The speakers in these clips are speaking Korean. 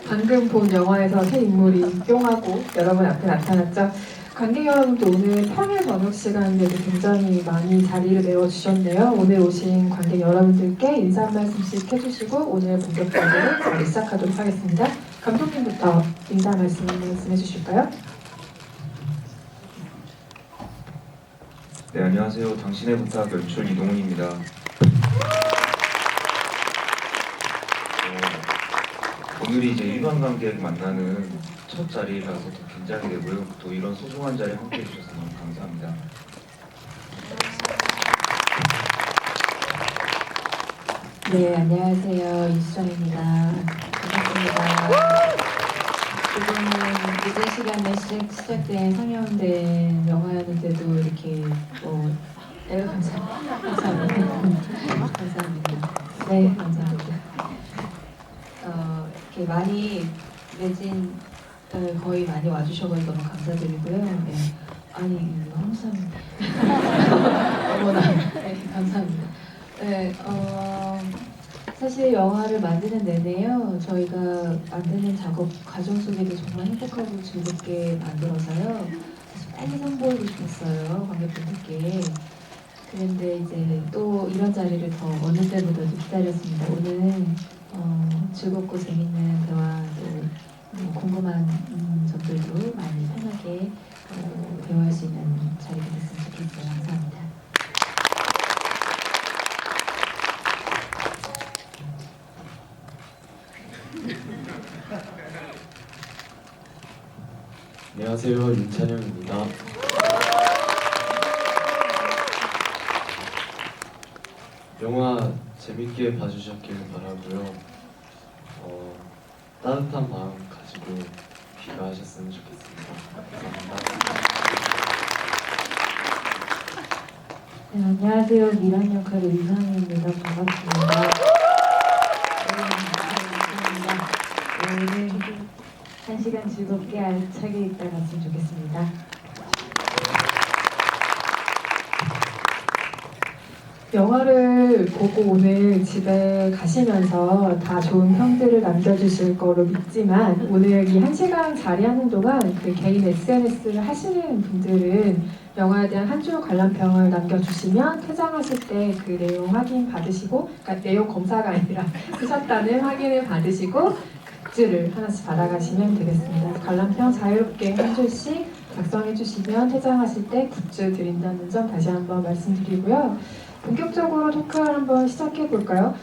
방금 본 영화에서 새 인물이 뿅하고 여러분 앞에 나타났죠. 관객 여러분도 오늘 평일 저녁 시간에도 굉장히 많이 자리를 메워주셨네요. 오늘 오신 관객 여러분들께 인사 한 말씀씩 해주시고 오늘 본격적으로 자리 시작하도록 하겠습니다. 감독님부터 인사 말씀해 주실까요? 네, 안녕하세요. 당신의 부탁 연출 이동훈입니다. 오늘이 이제 일반관객 만나는 첫 자리라서 더 긴장이 되고요. 또 이런 소중한 자리에 함께 해주셔서 너무 감사합니다. 네, 안녕하세요. 이수정입니다. 반갑습니다. 이거는 늦은 시간에 시작된 상영된 영화였는데도 이렇게 감사합니다. 감사합니다. 네, 감사합니다. 이렇게 많이 매진 거의 많이 와주셔서 너무 감사드리고요. 네. 아니 항상 어머나 네, 감사합니다. 네, 사실 영화를 만드는 내내요. 저희가 만드는 작업 과정 속에도 정말 행복하고 즐겁게 만들어서요. 사실 빨리 선보이고 싶었어요, 관객분들께. 그런데 이제 또 이런 자리를 더 어느 때보다도 기다렸습니다. 오늘 즐겁고 재밌는 대화 또 궁금한 점들도 많이 편하게 대화할 수 있는 자리가 됐으면 좋겠어요. 감사합니다. 안녕하세요, 윤찬영입니다. 영화 재밌게 봐주셨길 바라고요. 따뜻한 마음 가지고 귀가하셨으면 좋겠습니다. 감사합니다. 네, 안녕하세요. 미란 역할의 이상희입니다. 반갑습니다. 오늘 한 시간 즐겁게 알차게 있다 갔으면 좋겠습니다. 영화를 보고 오늘 집에 가시면서 다 좋은 평들을 남겨주실 거로 믿지만 오늘 이 1시간 자리하는 동안 그 개인 SNS를 하시는 분들은 영화에 대한 한 줄 관람평을 남겨주시면 퇴장하실 때 그 내용 확인 받으시고, 그러니까 내용 검사가 아니라 쓰셨다는 확인을 받으시고 굿즈를 하나씩 받아가시면 되겠습니다. 관람평 자유롭게 한 줄씩 작성해 주시면 퇴장하실 때 굿즈 드린다는 점 다시 한번 말씀드리고요. 본격적으로 토크를 한번 시작해 볼까요?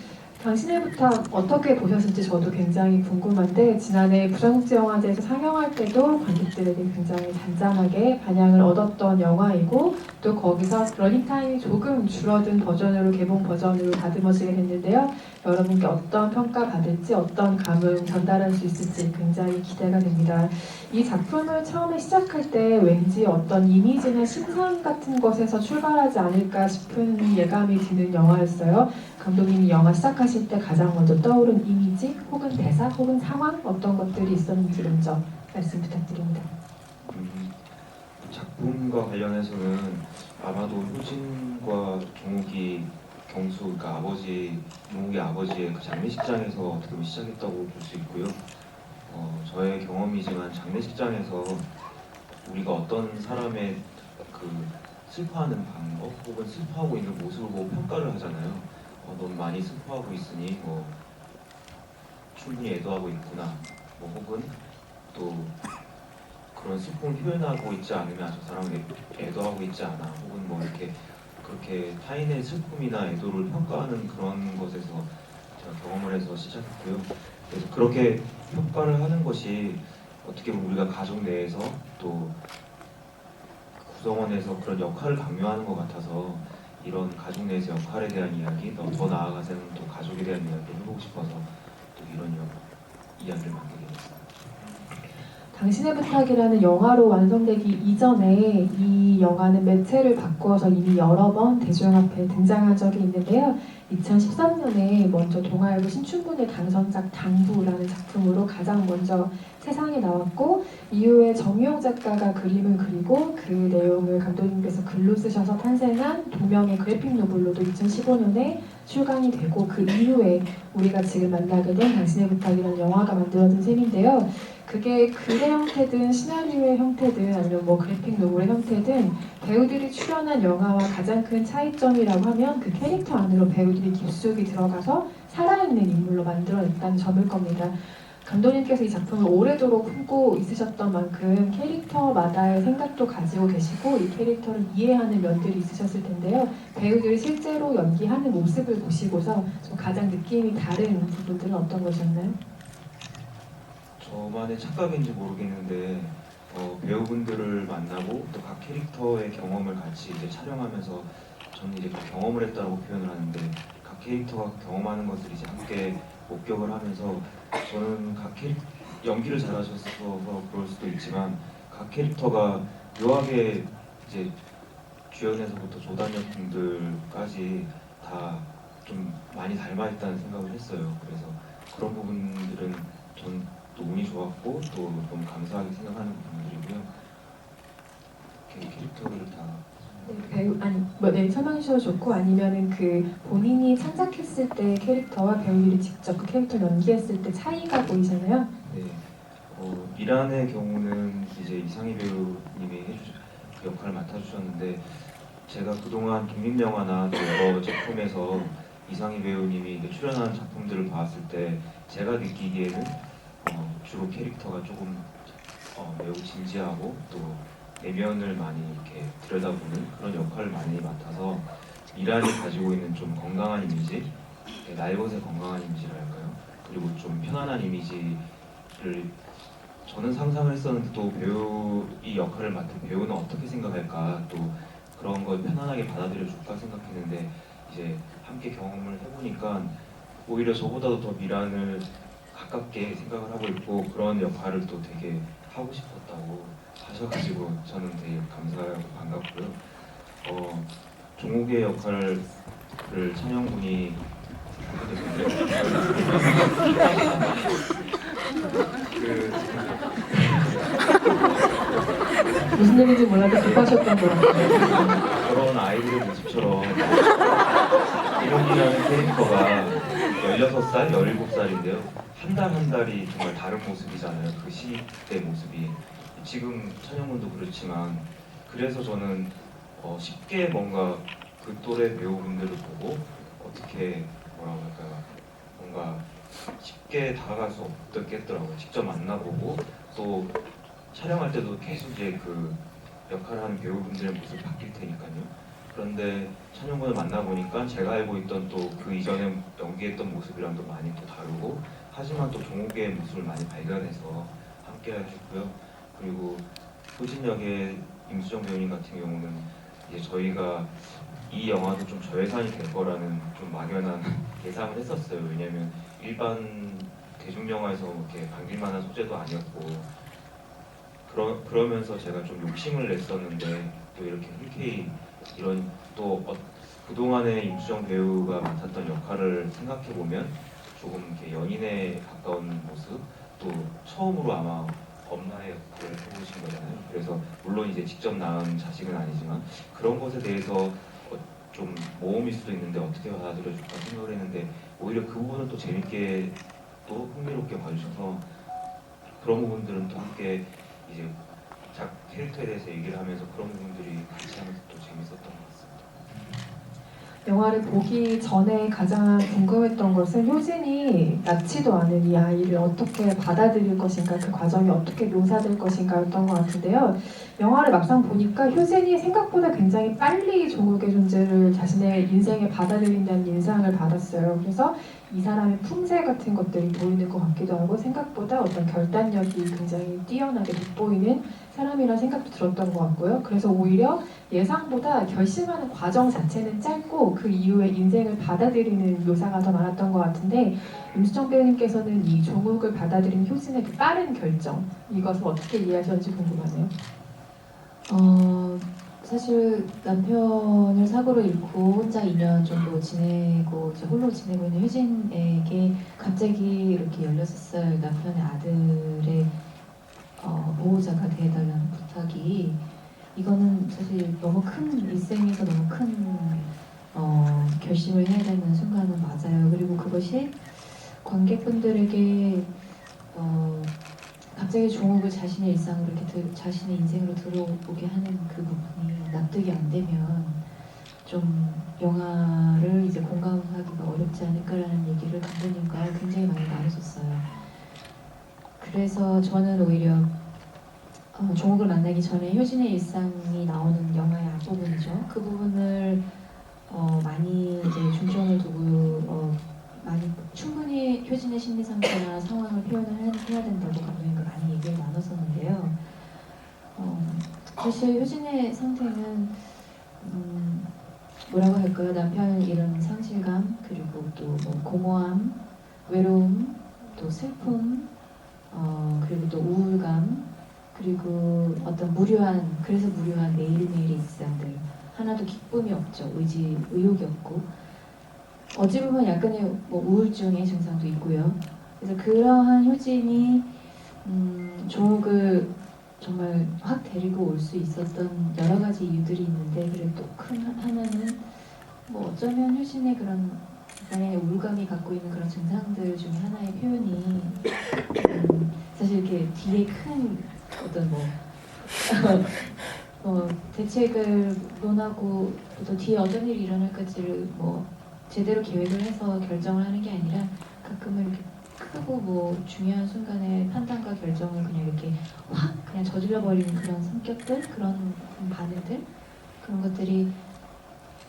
당신의 부탁 어떻게 보셨을지 저도 굉장히 궁금한데 지난해 부산국제영화제에서 상영할 때도 관객들에게 굉장히 잔잔하게 반향을 얻었던 영화이고 또 거기서 러닝타임이 조금 줄어든 버전으로 개봉 버전으로 다듬어지게 됐는데요. 여러분께 어떤 평가 받을지 어떤 감흥 전달할 수 있을지 굉장히 기대가 됩니다. 이 작품을 처음에 시작할 때 왠지 어떤 이미지나 심상 같은 것에서 출발하지 않을까 싶은 예감이 드는 영화였어요. 감독님이 영화 시작하실 때 가장 먼저 떠오른 이미지 혹은 대사 혹은 상황 어떤 것들이 있었는지 먼저 말씀 부탁드립니다. 작품과 관련해서는 아마도 효진과 종욱이 경수, 그러니까 종욱의 아버지의 그 장례식장에서 어떻게 보면 시작했다고 볼 수 있고요. 저의 경험이지만 장례식장에서 우리가 어떤 사람의 그 슬퍼하는 방법 혹은 슬퍼하고 있는 모습을 보고 평가를 하잖아요. 넌 많이 슬퍼하고 있으니 충분히 애도하고 있구나. 혹은 또 그런 슬픔을 표현하고 있지 않으면 저 사람은 애도하고 있지 않아. 혹은 이렇게 그렇게 타인의 슬픔이나 애도를 평가하는 그런 것에서 제가 경험을 해서 시작했고요. 그래서 그렇게 평가를 하는 것이 어떻게 보면 우리가 가족 내에서 또 구성원에서 그런 역할을 강요하는 것 같아서 이런 가족 내에서 역할에 대한 이야기, 더 나아가서는 또 가족에 대한 이야기를 해보고 싶어서 또 이런 이야기를 만들게 됐습니다. 당신의 부탁이라는 영화로 완성되기 이전에 이 영화는 매체를 바꾸어서 이미 여러 번 대중 앞에 등장한 적이 있는데요. 2013년에 먼저 동아일보 신춘문예 당선작 당부라는 작품으로 가장 먼저 세상에 나왔고, 이후에 정유영 작가가 그림을 그리고 그 내용을 감독님께서 글로 쓰셔서 탄생한 도명의 그래픽 노블로도 2015년에 출간이 되고, 그 이후에 우리가 지금 만나게 된 당신의 부탁이라는 영화가 만들어진 셈인데요. 그게 글의 형태든 시나리오의 형태든 아니면 뭐 그래픽 노블의 형태든 배우들이 출연한 영화와 가장 큰 차이점이라고 하면 그 캐릭터 안으로 배우들이 깊숙이 들어가서 살아있는 인물로 만들어냈다는 점일 겁니다. 감독님께서 이 작품을 오래도록 품고 있으셨던 만큼 캐릭터마다의 생각도 가지고 계시고 이 캐릭터를 이해하는 면들이 있으셨을 텐데요. 배우들이 실제로 연기하는 모습을 보시고서 좀 가장 느낌이 다른 부분들은 어떤 것이었나요? 저만의 착각인지 모르겠는데 배우분들을 만나고 또 각 캐릭터의 경험을 같이 이제 촬영하면서 저는 이제 그 경험을 했다고 표현을 하는데, 각 캐릭터가 경험하는 것들을 이제 함께 목격을 하면서 저는 각 연기를 잘하셔서 그럴 수도 있지만 각 캐릭터가 묘하게 이제 주연에서부터 조단역 분들까지 다 좀 많이 닮아있다는 생각을 했어요. 그래서 그런 부분들은 전 또 운이 좋았고 또 너무 감사하게 생각하는 부분들이고요. 캐릭터를 다 배우 아니 네, 설명해 주셔도 좋고, 아니면은 그 본인이 창작했을 때 캐릭터와 배우들이 직접 그 캐릭터 연기했을 때 차이가 보이잖아요. 네. 미란의 경우는 이제 이상희 배우님이 그 역할을 맡아주셨는데, 제가 그동안 독립영화나 또 여러 작품에서 이상희 배우님이 이제 출연한 작품들을 봤을 때 제가 느끼기에는 주로 캐릭터가 조금 매우 진지하고 또 내면을 많이 이렇게 들여다보는 그런 역할을 많이 맡아서 미란이 가지고 있는 좀 건강한 이미지, 날것의 건강한 이미지랄까요? 그리고 좀 편안한 이미지를 저는 상상을 했었는데, 또 이 역할을 맡은 배우는 어떻게 생각할까, 또 그런 걸 편안하게 받아들여 줄까 생각했는데, 이제 함께 경험을 해보니까 오히려 저보다도 더 미란을 가깝게 생각을 하고 있고 그런 역할을 또 되게 하고 싶었다고 하셔가지고 저는 되게 감사하고 반갑고요. 종욱의 역할을 찬영군이 무슨 얘기인지 몰라도 급하셨던 것 같아요. 그런 아이들의 모습처럼 이론이라는 캐릭터가 16살, 17살인데요. 한 달 한 달이 정말 다른 모습이잖아요. 그 시대 모습이. 지금 찬영군도 그렇지만, 그래서 저는 쉽게 뭔가 그 또래 배우분들을 보고 어떻게 뭐라고 할까요? 뭔가 쉽게 다가갈 수 없겠더라고요. 직접 만나보고 또 촬영할 때도 계속 이제 그 역할을 하는 배우분들의 모습이 바뀔 테니까요. 그런데 찬영군을 만나보니까 제가 알고 있던 또 그 이전에 연기했던 모습이랑 또 많이 또 다르고, 하지만 또 종욱의 모습을 많이 발견해서 함께 해주고요. 그리고 효진 역의 임수정 배우님 같은 경우는 이제 저희가 이 영화도 좀 저예산이 될 거라는 좀 막연한 예상을 했었어요. 왜냐면 일반 대중영화에서 이렇게 반길만한 소재도 아니었고, 그러면서 제가 좀 욕심을 냈었는데, 또 이렇게 흔쾌히 이런 또 그동안의 임수정 배우가 맡았던 역할을 생각해보면 조금 이렇게 연인에 가까운 모습, 또 처음으로 아마 엄마의 역할을 해보신 거잖아요. 그래서 물론 이제 직접 낳은 자식은 아니지만 그런 것에 대해서 좀 모험일 수도 있는데 어떻게 받아들여줄까 생각을 했는데, 오히려 그 부분은 또 재밌게 또 흥미롭게 봐주셔서 그런 부분들은 또 함께 이제 캐릭터에 대해서 얘기를 하면서 그런 부분들이 같이 하면서 또 재밌었던 것 같습니다. 영화를 보기 전에 가장 궁금했던 것은 효진이 낳지도 않은 이 아이를 어떻게 받아들일 것인가, 그 과정이 어떻게 묘사될 것인가였던 것 같은데요. 영화를 막상 보니까 효진이 생각보다 굉장히 빨리 종욱의 존재를 자신의 인생에 받아들인다는 인상을 받았어요. 그래서 이 사람의 품새 같은 것들이 보이는 것 같기도 하고, 생각보다 어떤 결단력이 굉장히 뛰어나게 돋보이는 사람이라는 생각도 들었던 것 같고요. 그래서 오히려 예상보다 결심하는 과정 자체는 짧고 그 이후에 인생을 받아들이는 묘사가 더 많았던 것 같은데, 임수정 배우님께서는 이 종욱을 받아들인 효진의 그 빠른 결정, 이것을 어떻게 이해하셨는지 궁금하네요. 사실 남편을 사고로 잃고 혼자 2년 정도 지내고 이제 홀로 지내고 있는 효진에게 갑자기 이렇게 16살 남편의 아들의 보호자가 되어달라는 부탁이 이거는 사실 너무 큰 일생에서 너무 큰 결심을 해야 되는 순간은 맞아요. 그리고 그것이 관객분들에게 갑자기 종욱을 자신의 일상으로 이렇게 자신의 인생으로 들어오게 하는 그 부분이 납득이 안 되면 좀 영화를 이제 공감하기가 어렵지 않을까라는 얘기를 감독님과 굉장히 많이 나눴었어요. 그래서 저는 오히려 종욱을 만나기 전에 효진의 일상이 나오는 영화의 앞부분이죠. 그 부분을 많이 이제 중점을 두고 많이 충분히 효진의 심리 상태나 상황을 표현을 해야 된다고 감독님과 많이 얘기를 나눴었는데요. 사실 효진의 상태는 뭐라고 할까요? 남편을 잃은 상실감, 그리고 또 뭐 공허함, 외로움, 또 슬픔, 그리고 또 우울감, 그리고 어떤 그래서 무료한 매일매일의 일상들, 하나도 기쁨이 없죠. 의욕이 없고, 어찌 보면 약간의 뭐 우울증의 증상도 있고요. 그래서 그러한 효진이 종욱을 정말 확 데리고 올 수 있었던 여러 가지 이유들이 있는데, 그래도 또 큰 하나는 뭐 어쩌면 효진의 그런 약간의 우울감이 갖고 있는 그런 증상들 중에 하나의 표현이 사실 이렇게 뒤에 큰 어떤 대책을 논하고 또 뒤에 어떤 일이 일어날까지를 뭐 제대로 계획을 해서 결정을 하는 게 아니라 가끔은 이렇게 크고 뭐 중요한 순간에 판단과 결정을 그냥 이렇게 확 그냥 저질러 버리는 그런 성격들, 그런 반응들, 그런 것들이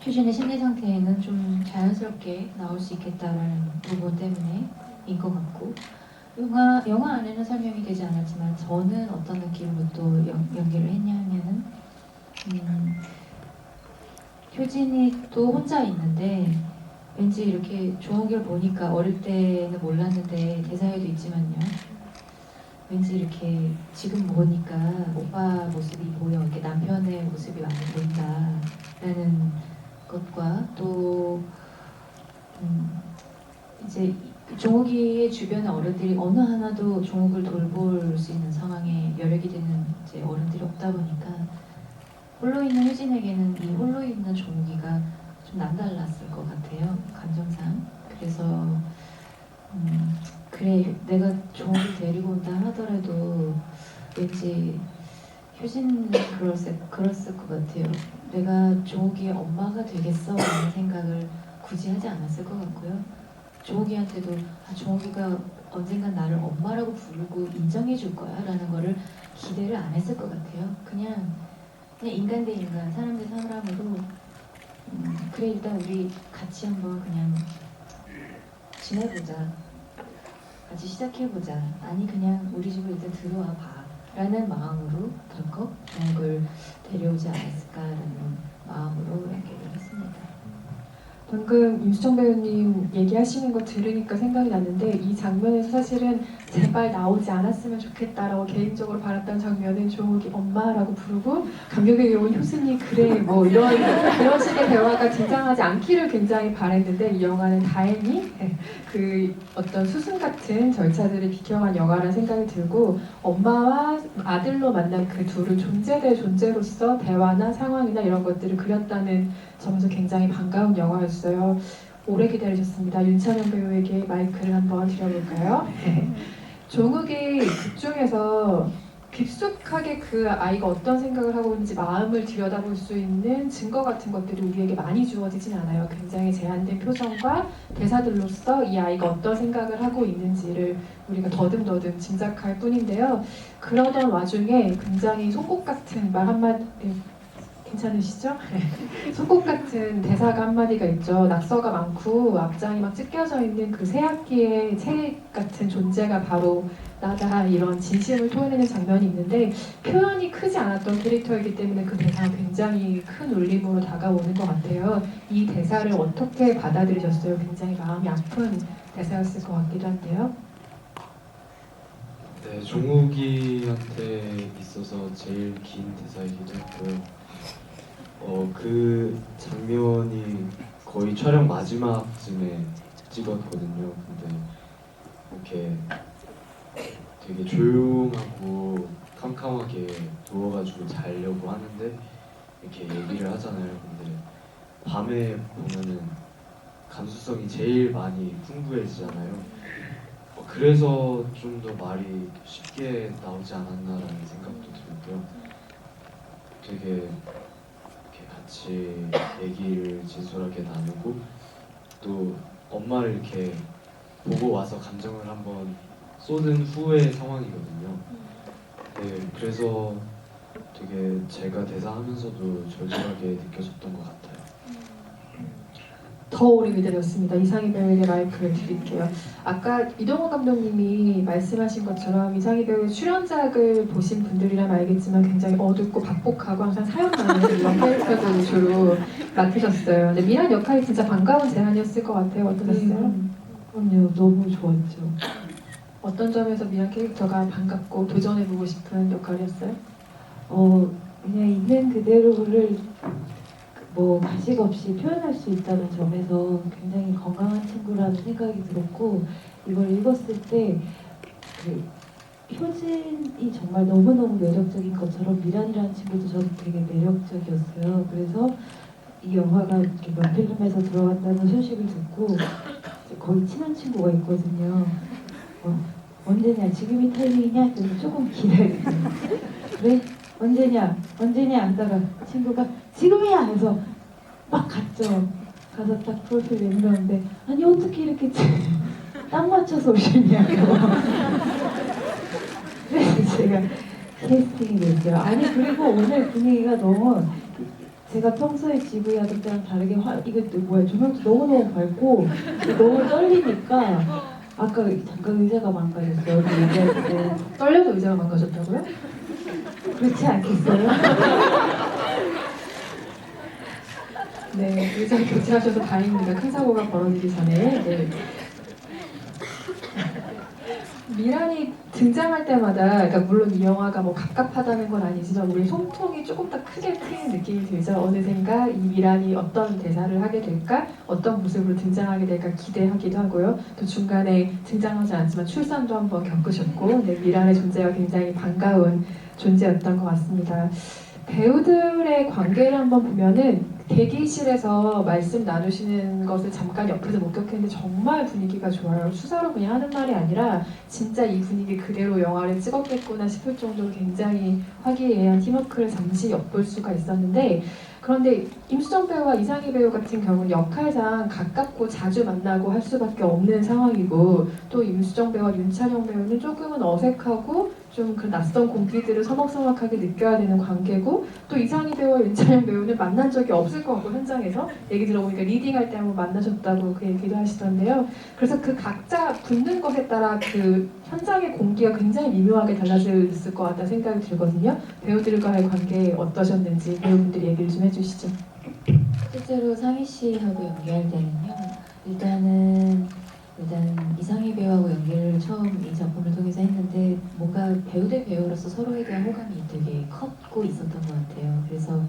효진의 심리 상태에는 좀 자연스럽게 나올 수 있겠다라는 부분 때문에인 것 같고, 영화 안에는 설명이 되지 않았지만 저는 어떤 느낌으로 또 연기를 했냐 하면은 효진이 또 혼자 있는데 왠지 이렇게 종욱이를 보니까 어릴 때는 몰랐는데 대사에도 있지만요, 왠지 이렇게 지금 보니까 오빠 모습이 보여, 이렇게 남편의 모습이 많이 보인다라는 것과 또 이제 종욱이의 주변의 어른들이 어느 하나도 종욱을 돌볼 수 있는 상황에 여력이 되는 이제 어른들이 없다 보니까 홀로 있는 효진에게는 이 홀로 있는 종욱이가 좀 남달랐을 것 같아요, 감정상. 그래서 그래, 내가 종욱을 데리고 온다 하더라도 왠지 효진은 그랬을 것 같아요. 내가 종욱이의 엄마가 되겠어 라는 생각을 굳이 하지 않았을 것 같고요. 종욱이한테도 종욱이가 언젠간 나를 엄마라고 부르고 인정해 줄 거야 라는 거를 기대를 안 했을 것 같아요. 그냥 인간 대 인간, 사람 대 사람으로 그래, 일단 우리 같이 한번 그냥 지내보자, 같이 시작해보자, 아니 그냥 우리 집으로 일단 들어와 봐 라는 마음으로 덜컥 종욱을 데려오지 않았을까라는 마음으로 연기를 했습니다. 방금 임수정 배우님 얘기하시는 거 들으니까 생각이 났는데, 이 장면에서 사실은 제발 나오지 않았으면 좋겠다라고 개인적으로 바랐던 장면은 종욱이 엄마라고 부르고 감격에 온 효진이 그래 뭐 이런 식의 대화가 등장하지 않기를 굉장히 바랬는데, 이 영화는 다행히 그 어떤 수순 같은 절차들을 비켜간 영화라는 생각이 들고, 엄마와 아들로 만난 그 둘을 존재 대 존재로서 대화나 상황이나 이런 것들을 그렸다는 점에서 굉장히 반가운 영화였어요. 오래 기다리셨습니다. 윤찬영 배우에게 마이크를 한번 드려볼까요? 종욱이 극 중에서 깊숙하게 그 아이가 어떤 생각을 하고 있는지 마음을 들여다볼 수 있는 증거 같은 것들이 우리에게 많이 주어지진 않아요. 굉장히 제한된 표정과 대사들로서 이 아이가 어떤 생각을 하고 있는지를 우리가 더듬더듬 짐작할 뿐인데요. 그러던 와중에 굉장히 속곡 같은 말 한마디, 괜찮으시죠? 속곡 같은 대사가 한마디가 있죠. 낙서가 많고 앞장이 막 찢겨져 있는 그 새학기의 책 같은 존재가 바로 나다, 이런 진심을 토해내는 장면이 있는데, 표현이 크지 않았던 캐릭터이기 때문에 그 대사가 굉장히 큰 울림으로 다가오는 것 같아요. 이 대사를 어떻게 받아들이셨어요? 굉장히 마음이 아픈 대사였을 것 같기도 한데요. 네, 종욱이한테 있어서 제일 긴 대사이기도 했고요. 그 장면이 거의 촬영 마지막쯤에 찍었거든요. 근데 이렇게 되게 조용하고 캄캄하게 누워가지고 자려고 하는데 이렇게 얘기를 하잖아요. 근데 밤에 보면은 감수성이 제일 많이 풍부해지잖아요. 그래서 좀 더 말이 쉽게 나오지 않았나라는 생각도 들고요. 되게 이렇게 같이 얘기를 진솔하게 나누고 또 엄마를 이렇게 보고 와서 감정을 한번 쏟은 후의 상황이거든요. 네, 그래서 되게 제가 대사하면서도 절절하게 느껴졌던 것 같아요. 더 오래 기다렸습니다. 이상희 배우에게 마이크를 드릴게요. 아까 이동훈 감독님이 말씀하신 것처럼 이상희 배우의 출연작을 보신 분들이라면 알겠지만 굉장히 어둡고 박복하고 항상 사연 많은 이런 캐릭터들을 주로 맡으셨어요. 근데 미란 역할이 진짜 반가운 제안이었을 것 같아요. 어떠셨어요? 그럼요. 너무 좋았죠. 어떤 점에서 미란 캐릭터가 반갑고 도전해보고 싶은 역할이었어요? 그냥 있는 그대로를 뭐 가식 없이 표현할 수 있다는 점에서 굉장히 건강한 친구라는 생각이 들었고, 이걸 읽었을 때 그 효진이 정말 너무너무 매력적인 것처럼 미란이라는 친구도 저도 되게 매력적이었어요. 그래서 이 영화가 이렇게 명필름에서 들어간다는 소식을 듣고 이제 거의 친한 친구가 있거든요. 언제냐? 지금이 타이밍이냐? 그래서 조금 기다리고 그래? 언제냐 하다가 친구가 지금이야! 해서 막 갔죠. 가서 딱 프로필 내밀었는데 아니 어떻게 이렇게 딱 맞춰서 오셨냐고. 그래서 제가 캐스팅이 됐어요. 아니 그리고 오늘 분위기가 너무 제가 평소에 GV 하던 때랑 다르게 이거 뭐야 조명도 너무너무 밝고 너무 떨리니까 아까 잠깐 의자가 망가졌어요. 그 얘기할 때 떨려서 의자가 망가졌다고요? 그렇지 않겠어요? 네, 의자 교체하셔서 다행입니다. 큰 사고가 벌어지기 전에. 네. 미란이 등장할 때마다, 그러니까 물론 이 영화가 뭐 갑갑하다는 건 아니지만 우리 손통이 조금 더 크게 트이는 느낌이 들죠. 어느샌가 이 미란이 어떤 대사를 하게 될까, 어떤 모습으로 등장하게 될까 기대하기도 하고요. 또 중간에 등장하지 않지만 출산도 한번 겪으셨고, 네, 미란의 존재가 굉장히 반가운 존재였던 것 같습니다. 배우들의 관계를 한번 보면은 대기실에서 말씀 나누시는 것을 잠깐 옆에서 목격했는데 정말 분위기가 좋아요. 수사로 그냥 하는 말이 아니라 진짜 이 분위기 그대로 영화를 찍었겠구나 싶을 정도로 굉장히 화기애애한 팀워크를 잠시 엿볼 수가 있었는데, 그런데 임수정 배우와 이상희 배우 같은 경우는 역할상 가깝고 자주 만나고 할 수밖에 없는 상황이고, 또 임수정 배우와 윤찬영 배우는 조금은 어색하고 좀 그 낯선 공기들을 서먹서먹하게 느껴야 되는 관계고, 또 이상희 배우와 윤찬영 배우는 만난 적이 없을 것 같고 현장에서 얘기 들어보니까 리딩할 때 한번 만나셨다고 그 얘기도 하시던데요. 그래서 그 각자 붙는 것에 따라 그 현장의 공기가 굉장히 미묘하게 달라졌을 것 같다 생각이 들거든요. 배우들과의 관계 어떠셨는지 배우분들이 얘기를 좀 해주시죠. 실제로 상희 씨하고 연기할 때는요. 일단 이상희 배우하고 연기를 처음 이 작품을 통해서 했는데 뭔가 배우 대 배우로서 서로에 대한 호감이 되게 컸고 있었던 것 같아요. 그래서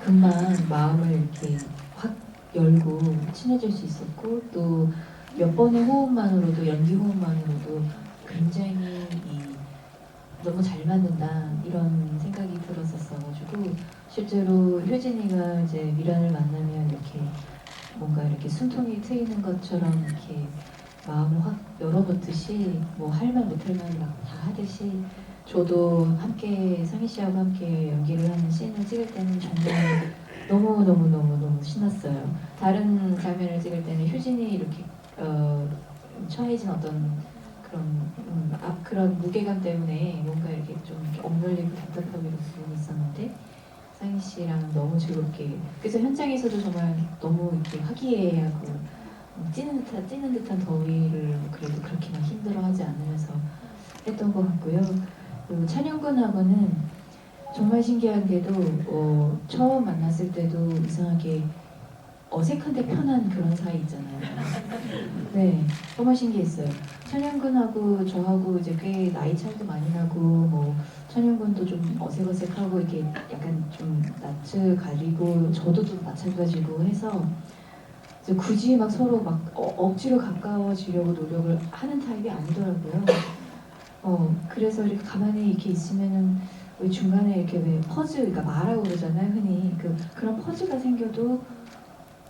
금방 마음을 이렇게 확 열고 친해질 수 있었고, 또 몇 번의 호흡만으로도 연기 호흡만으로도 굉장히 너무 잘 맞는다 이런 생각이 들었었어가지고, 실제로 효진이가 이제 미란을 만나면 이렇게 뭔가 이렇게 숨통이 트이는 것처럼 이렇게 마음을 확 열어놓듯이 뭐 할 말 못할 말 막 다 하듯이, 저도 함께 상희 씨하고 함께 연기를 하는 씬을 찍을 때는 정말 너무 신났어요. 다른 장면을 찍을 때는 효진이 이렇게 처해진 어떤 그런 무게감 때문에 뭔가 이렇게 좀 이렇게 억눌리고 답답하고 이런 부분이 있었는데, 상희 씨랑 너무 즐겁게, 그래서 현장에서도 정말 너무 이렇게 화기애애하고 찌는 듯한 더위를 그래도 그렇게 막 힘들어하지 않으면서 했던 것 같고요. 그리고 찬영군하고는 정말 신기한 게도 처음 만났을 때도 이상하게 어색한데 편한 그런 사이 있잖아요. 네, 정말 신기했어요. 천연군하고 저하고 이제 꽤 나이 차이도 많이 나고 뭐 천연군도 좀 어색어색하고 이렇게 약간 좀 낯을 가리고 저도 좀 마찬가지고 해서 이제 굳이 막 서로 막 억지로 가까워지려고 노력을 하는 타입이 아니더라고요. 그래서 이렇게 가만히 이렇게 있으면은 왜 중간에 이렇게 왜 퍼즈, 그러니까 말하고 그러잖아요, 흔히. 그런 퍼즈가 생겨도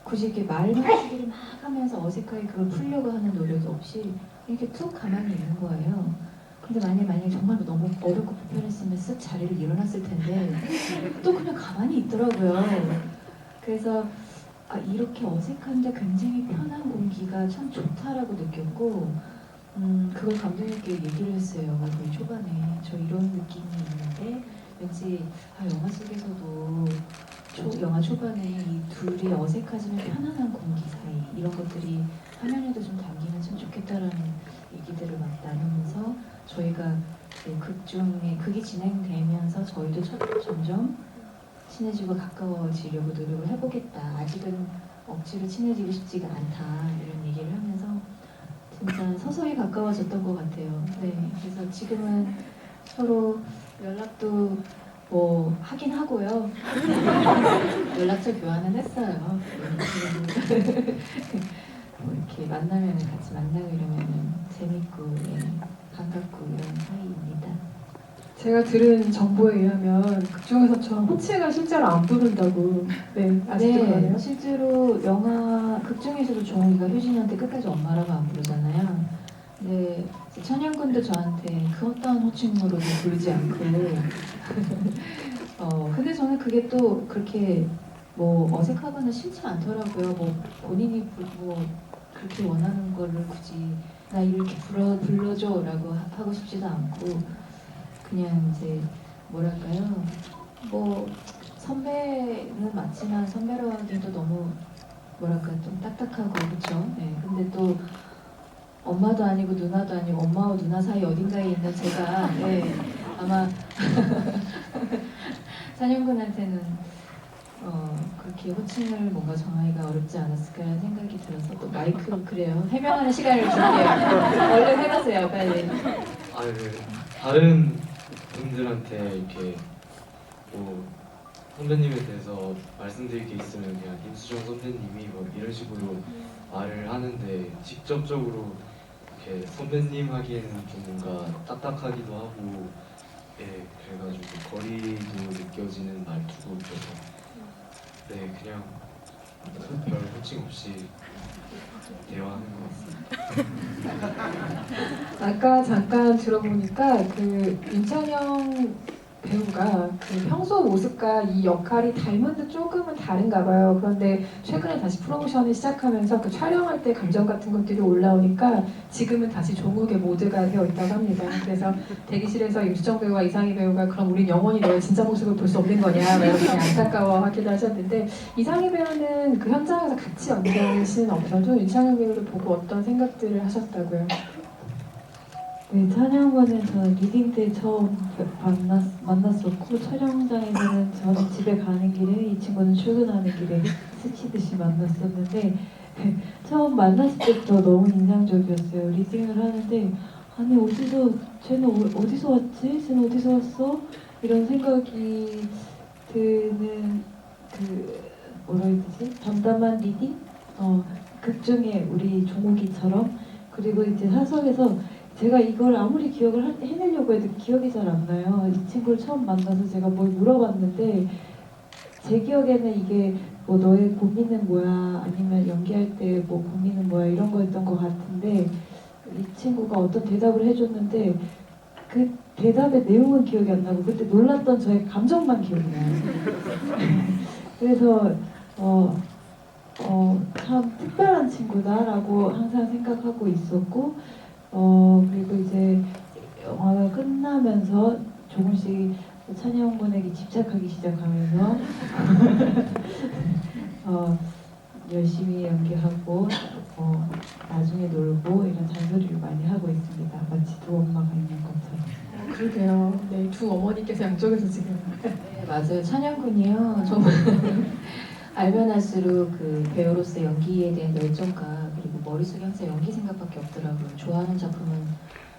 굳이 이렇게 말맞추기를 막 하면서 어색하게 그걸 풀려고 하는 노력이 없이 이렇게 툭 가만히 있는 거예요. 근데 만약에 정말 너무 어렵고 불편했으면 쓱 자리를 일어났을 텐데 또 그냥 가만히 있더라고요. 그래서 이렇게 어색한데 굉장히 편한 공기가 참 좋다라고 느꼈고 그걸 감독님께 얘기를 했어요. 거의 초반에 저 이런 느낌이 있는데 왠지 영화 속에서도 영화 초반에 이 둘이 어색하지만 편안한 공기 사이 이런 것들이 화면에도 좀 담기면 참 좋겠다라는 얘기들을 막 나누면서 저희가 극이 진행되면서 저희도 점점 친해지고 가까워지려고 노력을 해보겠다. 아직은 억지로 친해지고 싶지가 않다. 이런 얘기를 하면서 진짜 서서히 가까워졌던 것 같아요. 네, 그래서 지금은 서로 연락도 뭐 하긴 하고요. 연락처 교환은 했어요. 뭐 이렇게 만나면 같이 만나고 이러면 재밌고 반갑고 이런 사이입니다. 제가 들은 정보에 의하면 극중에서처럼 호칭을 실제로 안 부른다고. 네, 아직도 그러네요. 실제로 영화 극중에서도 종욱이가 효진이한테 끝까지 엄마라고 안 부르잖아요. 네, 천연군도 저한테 그 어떠한 호칭으로도 부르지 않고 근데 저는 그게 또 그렇게 뭐 어색하거나 싫지 않더라고요. 뭐 본인이 뭐 그렇게 원하는 거를 굳이 나 이렇게 불러줘라고 하고 싶지도 않고 그냥 이제 뭐랄까요? 뭐 선배는 맞지만 선배로 하기도 너무 뭐랄까 좀 딱딱하고 그렇죠. 네, 근데 또 엄마도 아니고 누나도 아니고 엄마와 누나 사이 어딘가에 있는 제가 아마 찬영군한테는 그렇게 호칭을 뭔가 정하기가 어렵지 않았을까라는 생각이 들어서 또 마이크 그래요. 해명하는 시간을 줄게요. 얼른 해보세요, 빨리. 다른 분들한테 이렇게 뭐 선배님에 대해서 말씀드릴 게 있으면 그냥 임수정 선배님이 뭐 이런 식으로 말을 하는데 직접적으로 이렇게 선배님 하기에는 좀 뭔가 딱딱하기도 하고 그래가지고 거리도 느껴지는 말투고 그래서 그냥 별 호칭 없이 대화하는 것 같습니다. 아까 잠깐 들어보니까 그 윤찬영 배우가 그 평소 모습과 이 역할이 닮은 듯 조금은 다른가 봐요. 그런데 최근에 다시 프로모션을 시작하면서 그 촬영할 때 감정 같은 것들이 올라오니까 지금은 다시 종욱의 모드가 되어 있다고 합니다. 그래서 대기실에서 임수정 배우와 이상희 배우가 그럼 우린 영원히 너의 진짜 모습을 볼 수 없는 거냐 이렇게 안타까워하기도 하셨는데 이상희 배우는 그 현장에서 같이 연기하는 씬은 없어도 윤찬영 배우를 보고 어떤 생각들을 하셨다고요? 네, 찬영과는 저는 리딩 때 처음 만났었고 촬영장에서는 저는 집에 가는 길에 이 친구는 출근하는 길에 스치듯이 만났었는데 처음 만났을 때부터 너무 인상적이었어요. 리딩을 하는데 아니 쟤는 어디서 왔지? 쟤는 어디서 왔어? 이런 생각이 드는 뭐라 해야 되지? 담담한 리딩? 극중에 우리 종욱이처럼 그리고 이제 사석에서 제가 이걸 아무리 기억을 해내려고 해도 기억이 잘 안 나요. 이 친구를 처음 만나서 제가 뭘 물어봤는데 제 기억에는 이게 뭐 너의 고민은 뭐야 아니면 연기할 때 뭐 고민은 뭐야 이런 거였던 것 같은데 이 친구가 어떤 대답을 해줬는데 그 대답의 내용은 기억이 안 나고 그때 놀랐던 저의 감정만 기억이 나요. 그래서 참 특별한 친구다라고 항상 생각하고 있었고 그리고 이제 영화가 끝나면서 조금씩 찬영 군에게 집착하기 시작하면서 열심히 연기하고 나중에 놀고 이런 잔소리를 많이 하고 있습니다. 마치 두 엄마가 있는 것처럼. 그러게요. 네, 두 어머니께서 양쪽에서 지금 네, 맞아요. 찬영 군이요. 정말 알면 할수록 그 배우로서 연기에 대한 열정과 그리고 머릿속에 항상 연기 생각밖에 없더라고요. 좋아하는 작품은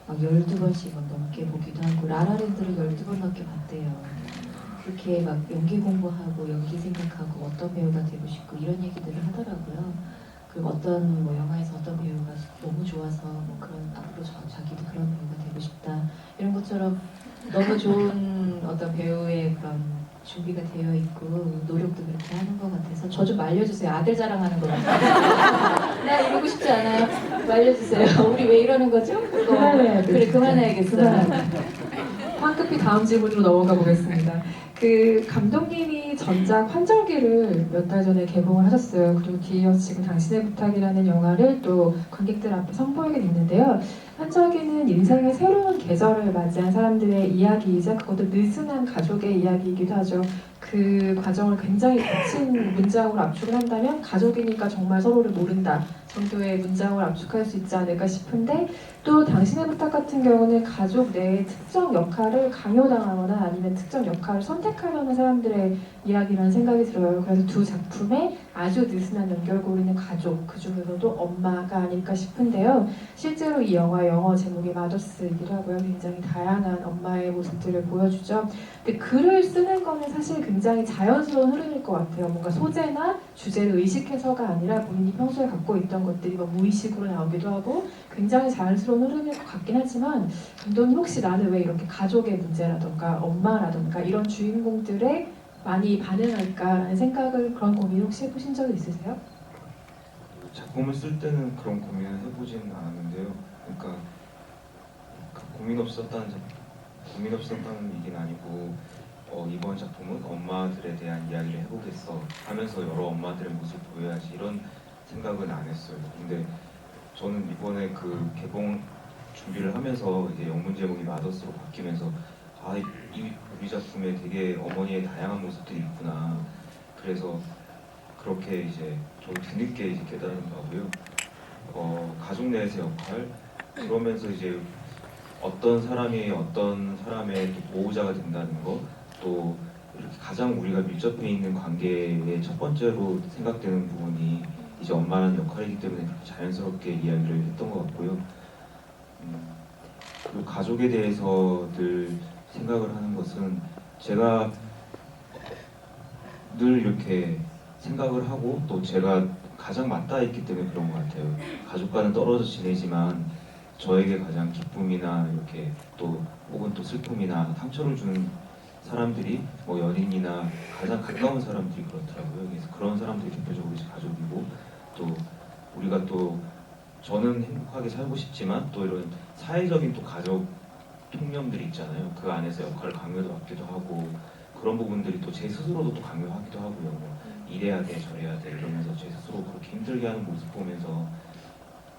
막 12번씩 막 넘게 보기도 하고 라라랜드를 12번 넘게 봤대요. 그렇게 막 연기 공부하고 연기 생각하고 어떤 배우가 되고 싶고 이런 얘기들을 하더라고요. 그리고 어떤 뭐 영화에서 어떤 배우가 너무 좋아서 뭐 그런 앞으로 자기도 그런 배우가 되고 싶다 이런 것처럼 너무 좋은 어떤 배우의 그런 준비가 되어 있고 노력도 그렇게 하는 것 같아서 저 좀 말려주세요. 아들 자랑하는 것 같아요. 나 이러고 싶지 않아요. 말려주세요. 우리 왜 이러는 거죠? 그만해야 돼. 그래 그만해야겠어. 황급히 다음 질문으로 넘어가 보겠습니다. 그 감독님이 전작 환절기를 몇 달 전에 개봉을 하셨어요. 그리고 뒤이어 지금 당신의 부탁이라는 영화를 또 관객들 앞에 선보이게 됐는데요. 환절기는 인생의 새로운 계절을 맞이한 사람들의 이야기이자 그것도 느슨한 가족의 이야기이기도 하죠. 그 과정을 굉장히 거친 문장으로 압축을 한다면 가족이니까 정말 서로를 모른다 정도의 문장을 압축할 수 있지 않을까 싶은데 또 당신의 부탁 같은 경우는 가족 내의 특정 역할을 강요당하거나 아니면 특정 역할을 선택하려는 사람들의 이야기라는 생각이 들어요. 그래서 두 작품에 아주 느슨한 연결고리는 가족, 그 중에서도 엄마가 아닐까 싶은데요. 실제로 이 영어 제목이 마더스이기도 하고요. 굉장히 다양한 엄마의 모습들을 보여주죠. 근데 글을 쓰는 거는 사실 굉장히 자연스러운 흐름일 것 같아요. 뭔가 소재나 주제를 의식해서가 아니라 본인이 평소에 갖고 있던 것들이 뭐 무의식으로 나오기도 하고 굉장히 자연스러운 흐름일 것 같긴 하지만 감독님 혹시 나는 왜 이렇게 가족의 문제라던가 엄마라던가 이런 주인공들에 많이 반응할까라는 생각을 그런 고민 혹시 해보신 적이 있으세요? 작품을 쓸 때는 그런 고민을 해보진 않았는데요. 그러니까 고민 없었다는 얘기는 아니고 이번 작품은 엄마들에 대한 이야기를 해보겠어 하면서 여러 엄마들의 모습을 보여야지 이런 생각은 안 했어요. 근데 저는 이번에 그 개봉 준비를 하면서 이제 영문 제목이 마더스로 바뀌면서 이 우리 작품에 되게 어머니의 다양한 모습들이 있구나. 그래서 그렇게 이제 저도 뒤늦게 이제 깨달은 거고요. 가족 내에서 역할 그러면서 이제 어떤 사람이 어떤 사람의 또 보호자가 된다는 거, 또 이렇게 가장 우리가 밀접해 있는 관계의 첫 번째로 생각되는 부분이 이제 엄마라는 역할이기 때문에 그렇게 자연스럽게 이야기를 했던 것 같고요. 그리고 가족에 대해서 늘 생각을 하는 것은 제가 늘 이렇게 생각을 하고 또 제가 가장 맞닿아 있기 때문에 그런 것 같아요. 가족과는 떨어져 지내지만 저에게 가장 기쁨이나 이렇게 또 혹은 또 슬픔이나 상처를 주는 사람들이 뭐 연인이나 가장 가까운 사람들이 그렇더라고요. 그래서 그런 사람들이 대표적으로 이제 가족이고 또 우리가 또 저는 행복하게 살고 싶지만 또 이런 사회적인 또 가족 통념들이 있잖아요. 그 안에서 역할 강요도 받기도 하고 그런 부분들이 또 제 스스로도 또 강요하기도 하고요. 뭐 이래야 돼 저래야 돼 이러면서 제 스스로 그렇게 힘들게 하는 모습 보면서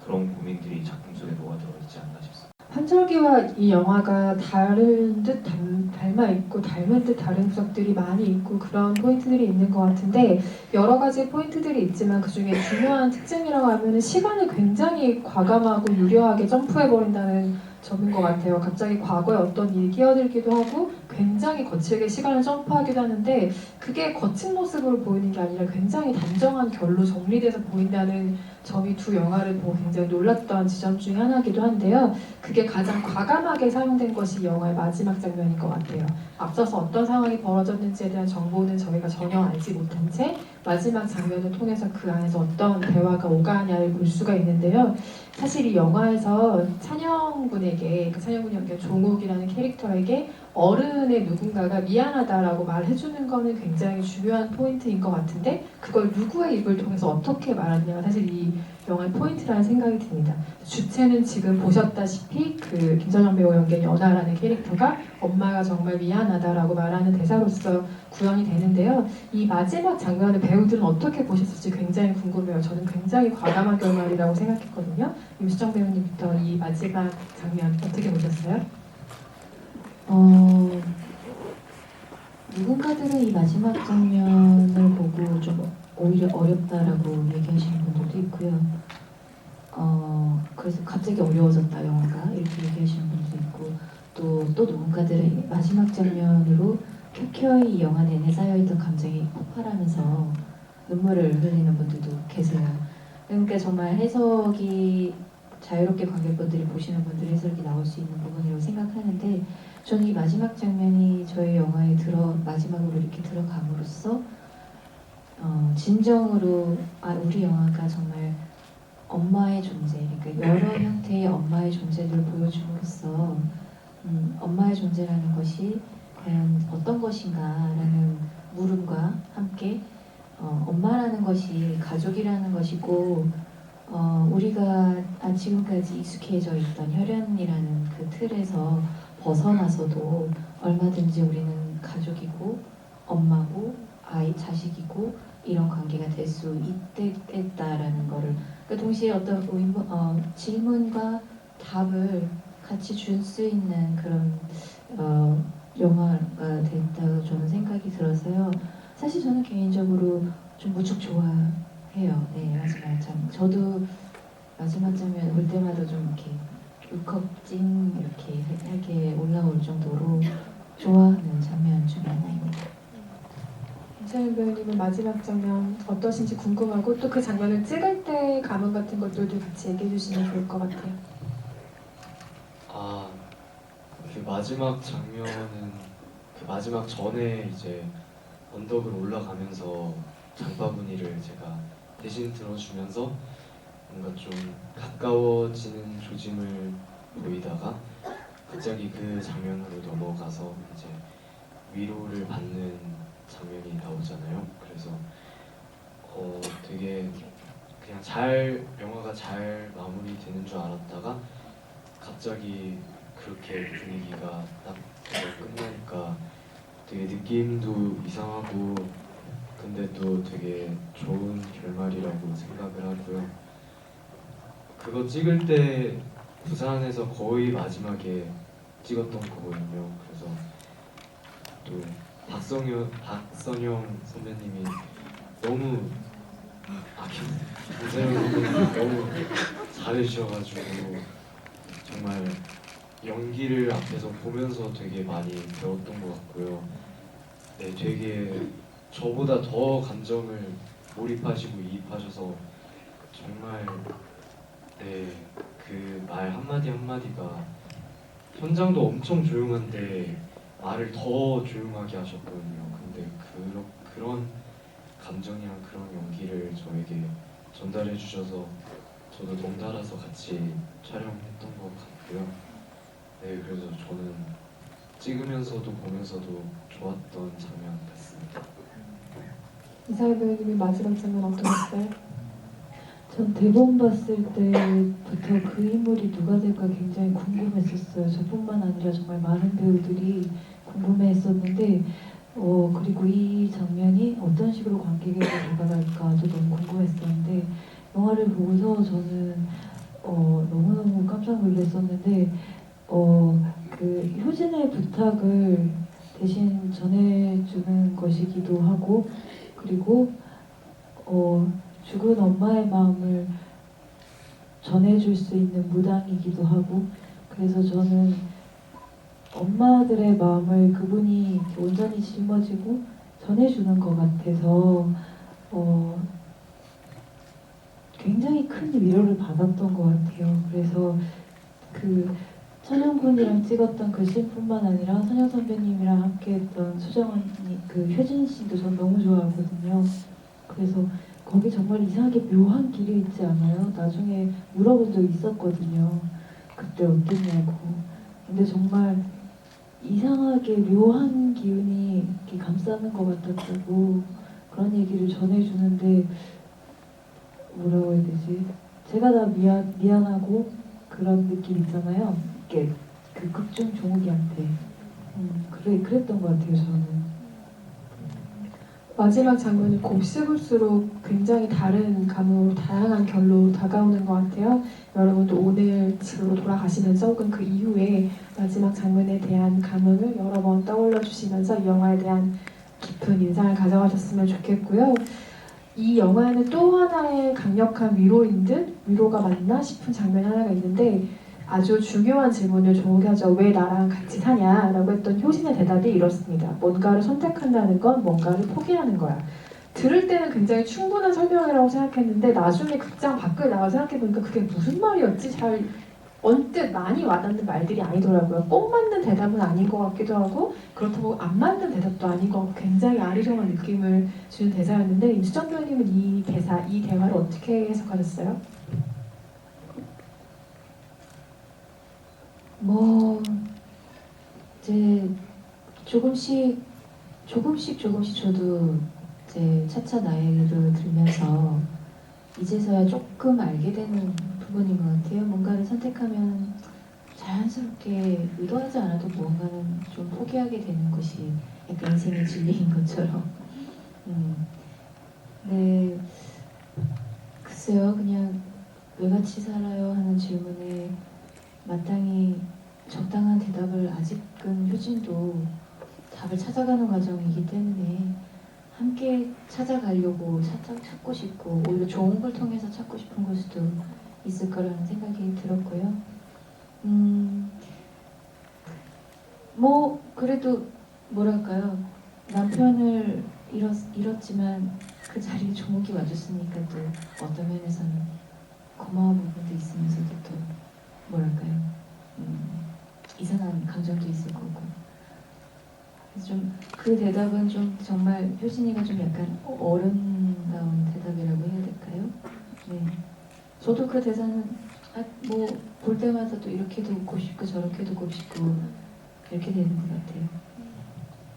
그런 고민들이 작품 속에 녹아들어 있지 않나 싶습니다. 환절기와 이 영화가 다른 듯 닮아 있고 닮은 듯 다른 구석들이 많이 있고 그런 포인트들이 있는 것 같은데 여러 가지 포인트들이 있지만 그 중에 중요한 특징이라고 하면은 시간을 굉장히 과감하고 유려하게 점프해버린다는 점인 것 같아요. 갑자기 과거에 어떤 일이 끼어들기도 하고 굉장히 거칠게 시간을 점프하기도 하는데 그게 거친 모습으로 보이는 게 아니라 굉장히 단정한 결로 정리돼서 보인다는 점이 두 영화를 보고 굉장히 놀랐던 지점 중에 하나이기도 한데요. 그게 가장 과감하게 사용된 것이 영화의 마지막 장면인 것 같아요. 앞서서 어떤 상황이 벌어졌는지에 대한 정보는 저희가 전혀 알지 못한 채 마지막 장면을 통해서 그 안에서 어떤 대화가 오가냐를 볼 수가 있는데요. 사실 이 영화에서 찬영군에게 그 찬영군이 연기한 종욱이라는 캐릭터에게 어른의 누군가가 미안하다라고 말해주는 거는 굉장히 중요한 포인트인 것 같은데 그걸 누구의 입을 통해서 어떻게 말하느냐가 사실 이 영화의 포인트라는 생각이 듭니다. 주체는 지금 보셨다시피 그 김선영 배우 연기한 연아라는 캐릭터가 엄마가 정말 미안하다라고 말하는 대사로서 구현이 되는데요. 이 마지막 장면을 배우들은 어떻게 보셨을지 굉장히 궁금해요. 저는 굉장히 과감한 결말이라고 생각했거든요. 임수정 배우님부터 이 마지막 장면 어떻게 보셨어요? 누군가들은 이 마지막 장면을 보고 좀 오히려 어렵다라고 얘기하시는 분들도 있고요. 그래서 갑자기 어려워졌다 영화가 이렇게 얘기하시는 분도 있고 또 누군가들은 마지막 장면으로 켜켜이 이 영화 내내 쌓여있던 감정이 폭발하면서 눈물을 흘리는 분들도 계세요. 그러니까 정말 해석이 자유롭게 관객분들이 보시는 분들의 해석이 나올 수 있는 부분이라고 생각하는데 저는 이 마지막 장면이 저희 영화에 마지막으로 이렇게 들어감으로써 진정으로 우리 영화가 정말 엄마의 존재, 그러니까 여러 형태의 엄마의 존재를 보여줌으로써 엄마의 존재라는 것이 과연 어떤 것인가라는 물음과 함께 엄마라는 것이 가족이라는 것이고 우리가 지금까지 익숙해져 있던 혈연이라는 그 틀에서 벗어나서도 얼마든지 우리는 가족이고 엄마고 자식이고 이런 관계가 될 수 있겠다라는 거를 그러니까 동시에 어떤 질문과 답을 같이 줄 수 있는 그런 영화가 됐다고 저는 생각이 들어서요. 사실 저는 개인적으로 좀 무척 좋아해요. 네, 마지막 장면. 저도 마지막 장면 볼 때마다 좀 이렇게 울컥증 이렇게 하게 올라올 정도로 좋아하는 장면 중에 하나입니다. 이찬혁 배우님은 마지막 장면 어떠신지 궁금하고 또 그 장면을 찍을 때 감흥 같은 것들도 같이 얘기해 주시면 좋을 것 같아요. 그 마지막 장면은 그 마지막 전에 이제 언덕을 올라가면서 장바구니를 제가 대신 들어주면서 뭔가 좀 가까워지는 조짐을 보이다가 갑자기 그 장면으로 넘어가서 이제 위로를 받는 장면이 나오잖아요. 그래서 되게 그냥 영화가 잘 마무리되는 줄 알았다가 갑자기 그렇게 분위기가 딱 끝나니까 되게 느낌도 이상하고 근데 또 되게 좋은 결말이라고 생각을 하고요. 그거 찍을 때 부산에서 거의 마지막에 찍었던 거거든요. 그래서 또 박선영 선배님이 너무 박선영 선배님이 너무 잘해주셔가지고 정말 연기를 앞에서 보면서 되게 많이 배웠던 것 같고요. 네, 되게 저보다 더 감정을 몰입하시고 이입하셔서 정말 그 말 한마디 한마디가 현장도 엄청 조용한데 말을 더 조용하게 하셨거든요. 근데 그런 감정이랑 그런 연기를 저에게 전달해 주셔서 저도 덩달아서 같이 촬영했던 것 같고요. 네, 그래서 저는 찍으면서도 보면서도 좋았던 장면 같습니다. 이찬혁 배우님의 마지막 장면 어떠셨어요? 전 대본 봤을 때부터 그 인물이 누가 될까 굉장히 궁금했었어요. 저뿐만 아니라 정말 많은 배우들이 궁금해했었는데 그리고 이 장면이 어떤 식으로 관객에게 다가갈까도 너무 궁금했었는데 영화를 보고서 저는 너무너무 깜짝 놀랐었는데 그 효진의 부탁을 대신 전해주는 것이기도 하고 그리고 죽은 엄마의 마음을 전해줄 수 있는 무당이기도 하고 그래서 저는 엄마들의 마음을 그분이 온전히 짊어지고 전해주는 것 같아서 굉장히 큰 위로를 받았던 것 같아요. 그래서 그 천영군이랑 찍었던 그 씬뿐만 아니라 선영 선배님이랑 함께했던 수정 언니, 그 효진 씨도 전 너무 좋아하거든요. 그래서 거기 정말 이상하게 묘한 길이 있지 않아요? 나중에 물어본 적 있었거든요. 그때 어땠냐고. 근데 정말 이상하게 묘한 기운이 이렇게 감싸는 것 같았다고 그런 얘기를 전해주는데 뭐라고 해야 되지? 제가 다 미안하고 그런 느낌 있잖아요. 이렇게 그 극중 종욱이한테 그랬던 것 같아요. 저는. 마지막 장면이 곱씹을수록 굉장히 다른 감으로 다양한 결로 다가오는 것 같아요. 여러분도 오늘 집으로 돌아가시면서 혹은 그 이후에 마지막 장면에 대한 감흥을 여러 번 떠올려 주시면서 이 영화에 대한 깊은 인상을 가져가셨으면 좋겠고요. 이 영화에는 또 하나의 강력한 위로인 듯 위로가 맞나 싶은 장면이 하나가 있는데 아주 중요한 질문을 종욱이 하죠. 왜 나랑 같이 사냐? 라고 했던 효진의 대답이 이렇습니다. 뭔가를 선택한다는 건 뭔가를 포기하는 거야. 들을 때는 굉장히 충분한 설명이라고 생각했는데 나중에 극장 밖을 나가서 생각해보니까 그게 무슨 말이었지? 잘 언뜻 많이 와닿는 말들이 아니더라고요. 꼭 맞는 대답은 아닌 것 같기도 하고 그렇다고 안 맞는 대답도 아닌 것 같고 굉장히 아리송한 느낌을 주는 대사였는데 임수정 배우님은 이 대사, 이 대화를 어떻게 해석하셨어요? 뭐 이제 조금씩 저도 이제 차차 나이를 들면서 이제서야 조금 알게 되는 부분인 것 같아요. 뭔가를 선택하면 자연스럽게 의도하지 않아도 무언가는 좀 포기하게 되는 것이 약간 인생의 진리인 것처럼. 네, 글쎄요, 그냥 왜 같이 살아요 하는 질문에 마땅히 적당한 대답을 아직은 효진도 답을 찾아가는 과정이기 때문에 함께 찾아가려고 찾고 싶고 오히려 좋은 걸 통해서 찾고 싶은 걸 수도 있을 거라는 생각이 들었고요. 뭐 그래도 뭐랄까요, 남편을 잃었지만 그 자리에 종욱이 와줬으니까 또 어떤 면에서는 고마운 부분도 있으면서도 또 뭐랄까요, 이상한 감정도 있을 거고. 좀 그 대답은 좀 정말 효진이가 좀 약간 어른다운 대답이라고 해야 될까요? 네. 저도 그 대사는 뭐 볼 때마다 또 이렇게도 웃고 싶고 저렇게도 웃고 싶고 이렇게 되는 것 같아요.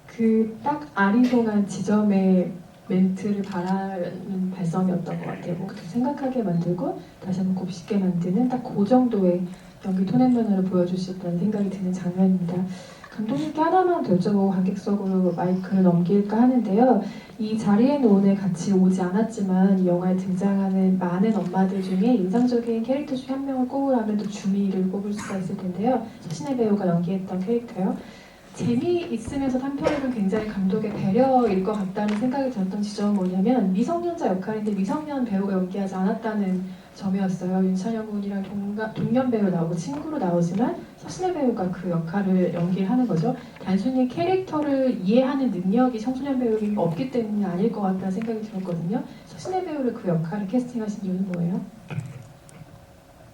그 딱 아리송한 지점의 멘트를 바라는 발성이었던 것 같아요. 뭐 생각하게 만들고 다시 한번 곱씹게 만드는 딱 그 정도의 연기 톤앤면허를 보여주셨다는 생각이 드는 장면입니다. 감독님께 하나만 더 여쭤보고 관객석으로 마이크를 넘길까 하는데요. 이 자리에는 오늘 같이 오지 않았지만 이 영화에 등장하는 많은 엄마들 중에 인상적인 캐릭터 중 한 명을 꼽으라면 또 주미를 꼽을 수가 있을 텐데요. 서신혜 배우가 연기했던 캐릭터요. 재미있으면서 한편으로는 굉장히 감독의 배려일 것 같다는 생각이 들었던 지점은 뭐냐면 미성년자 역할인데 미성년 배우가 연기하지 않았다는 점이었어요. 윤찬영 군이랑 동년 배우 나오고 친구로 나오지만 서신혜 배우가 그 역할을 연기를 하는 거죠. 단순히 캐릭터를 이해하는 능력이 청소년 배우에게 없기 때문이 아닐 것 같다는 생각이 들었거든요. 서신혜 배우를 그 역할을 캐스팅하신 이유는 뭐예요?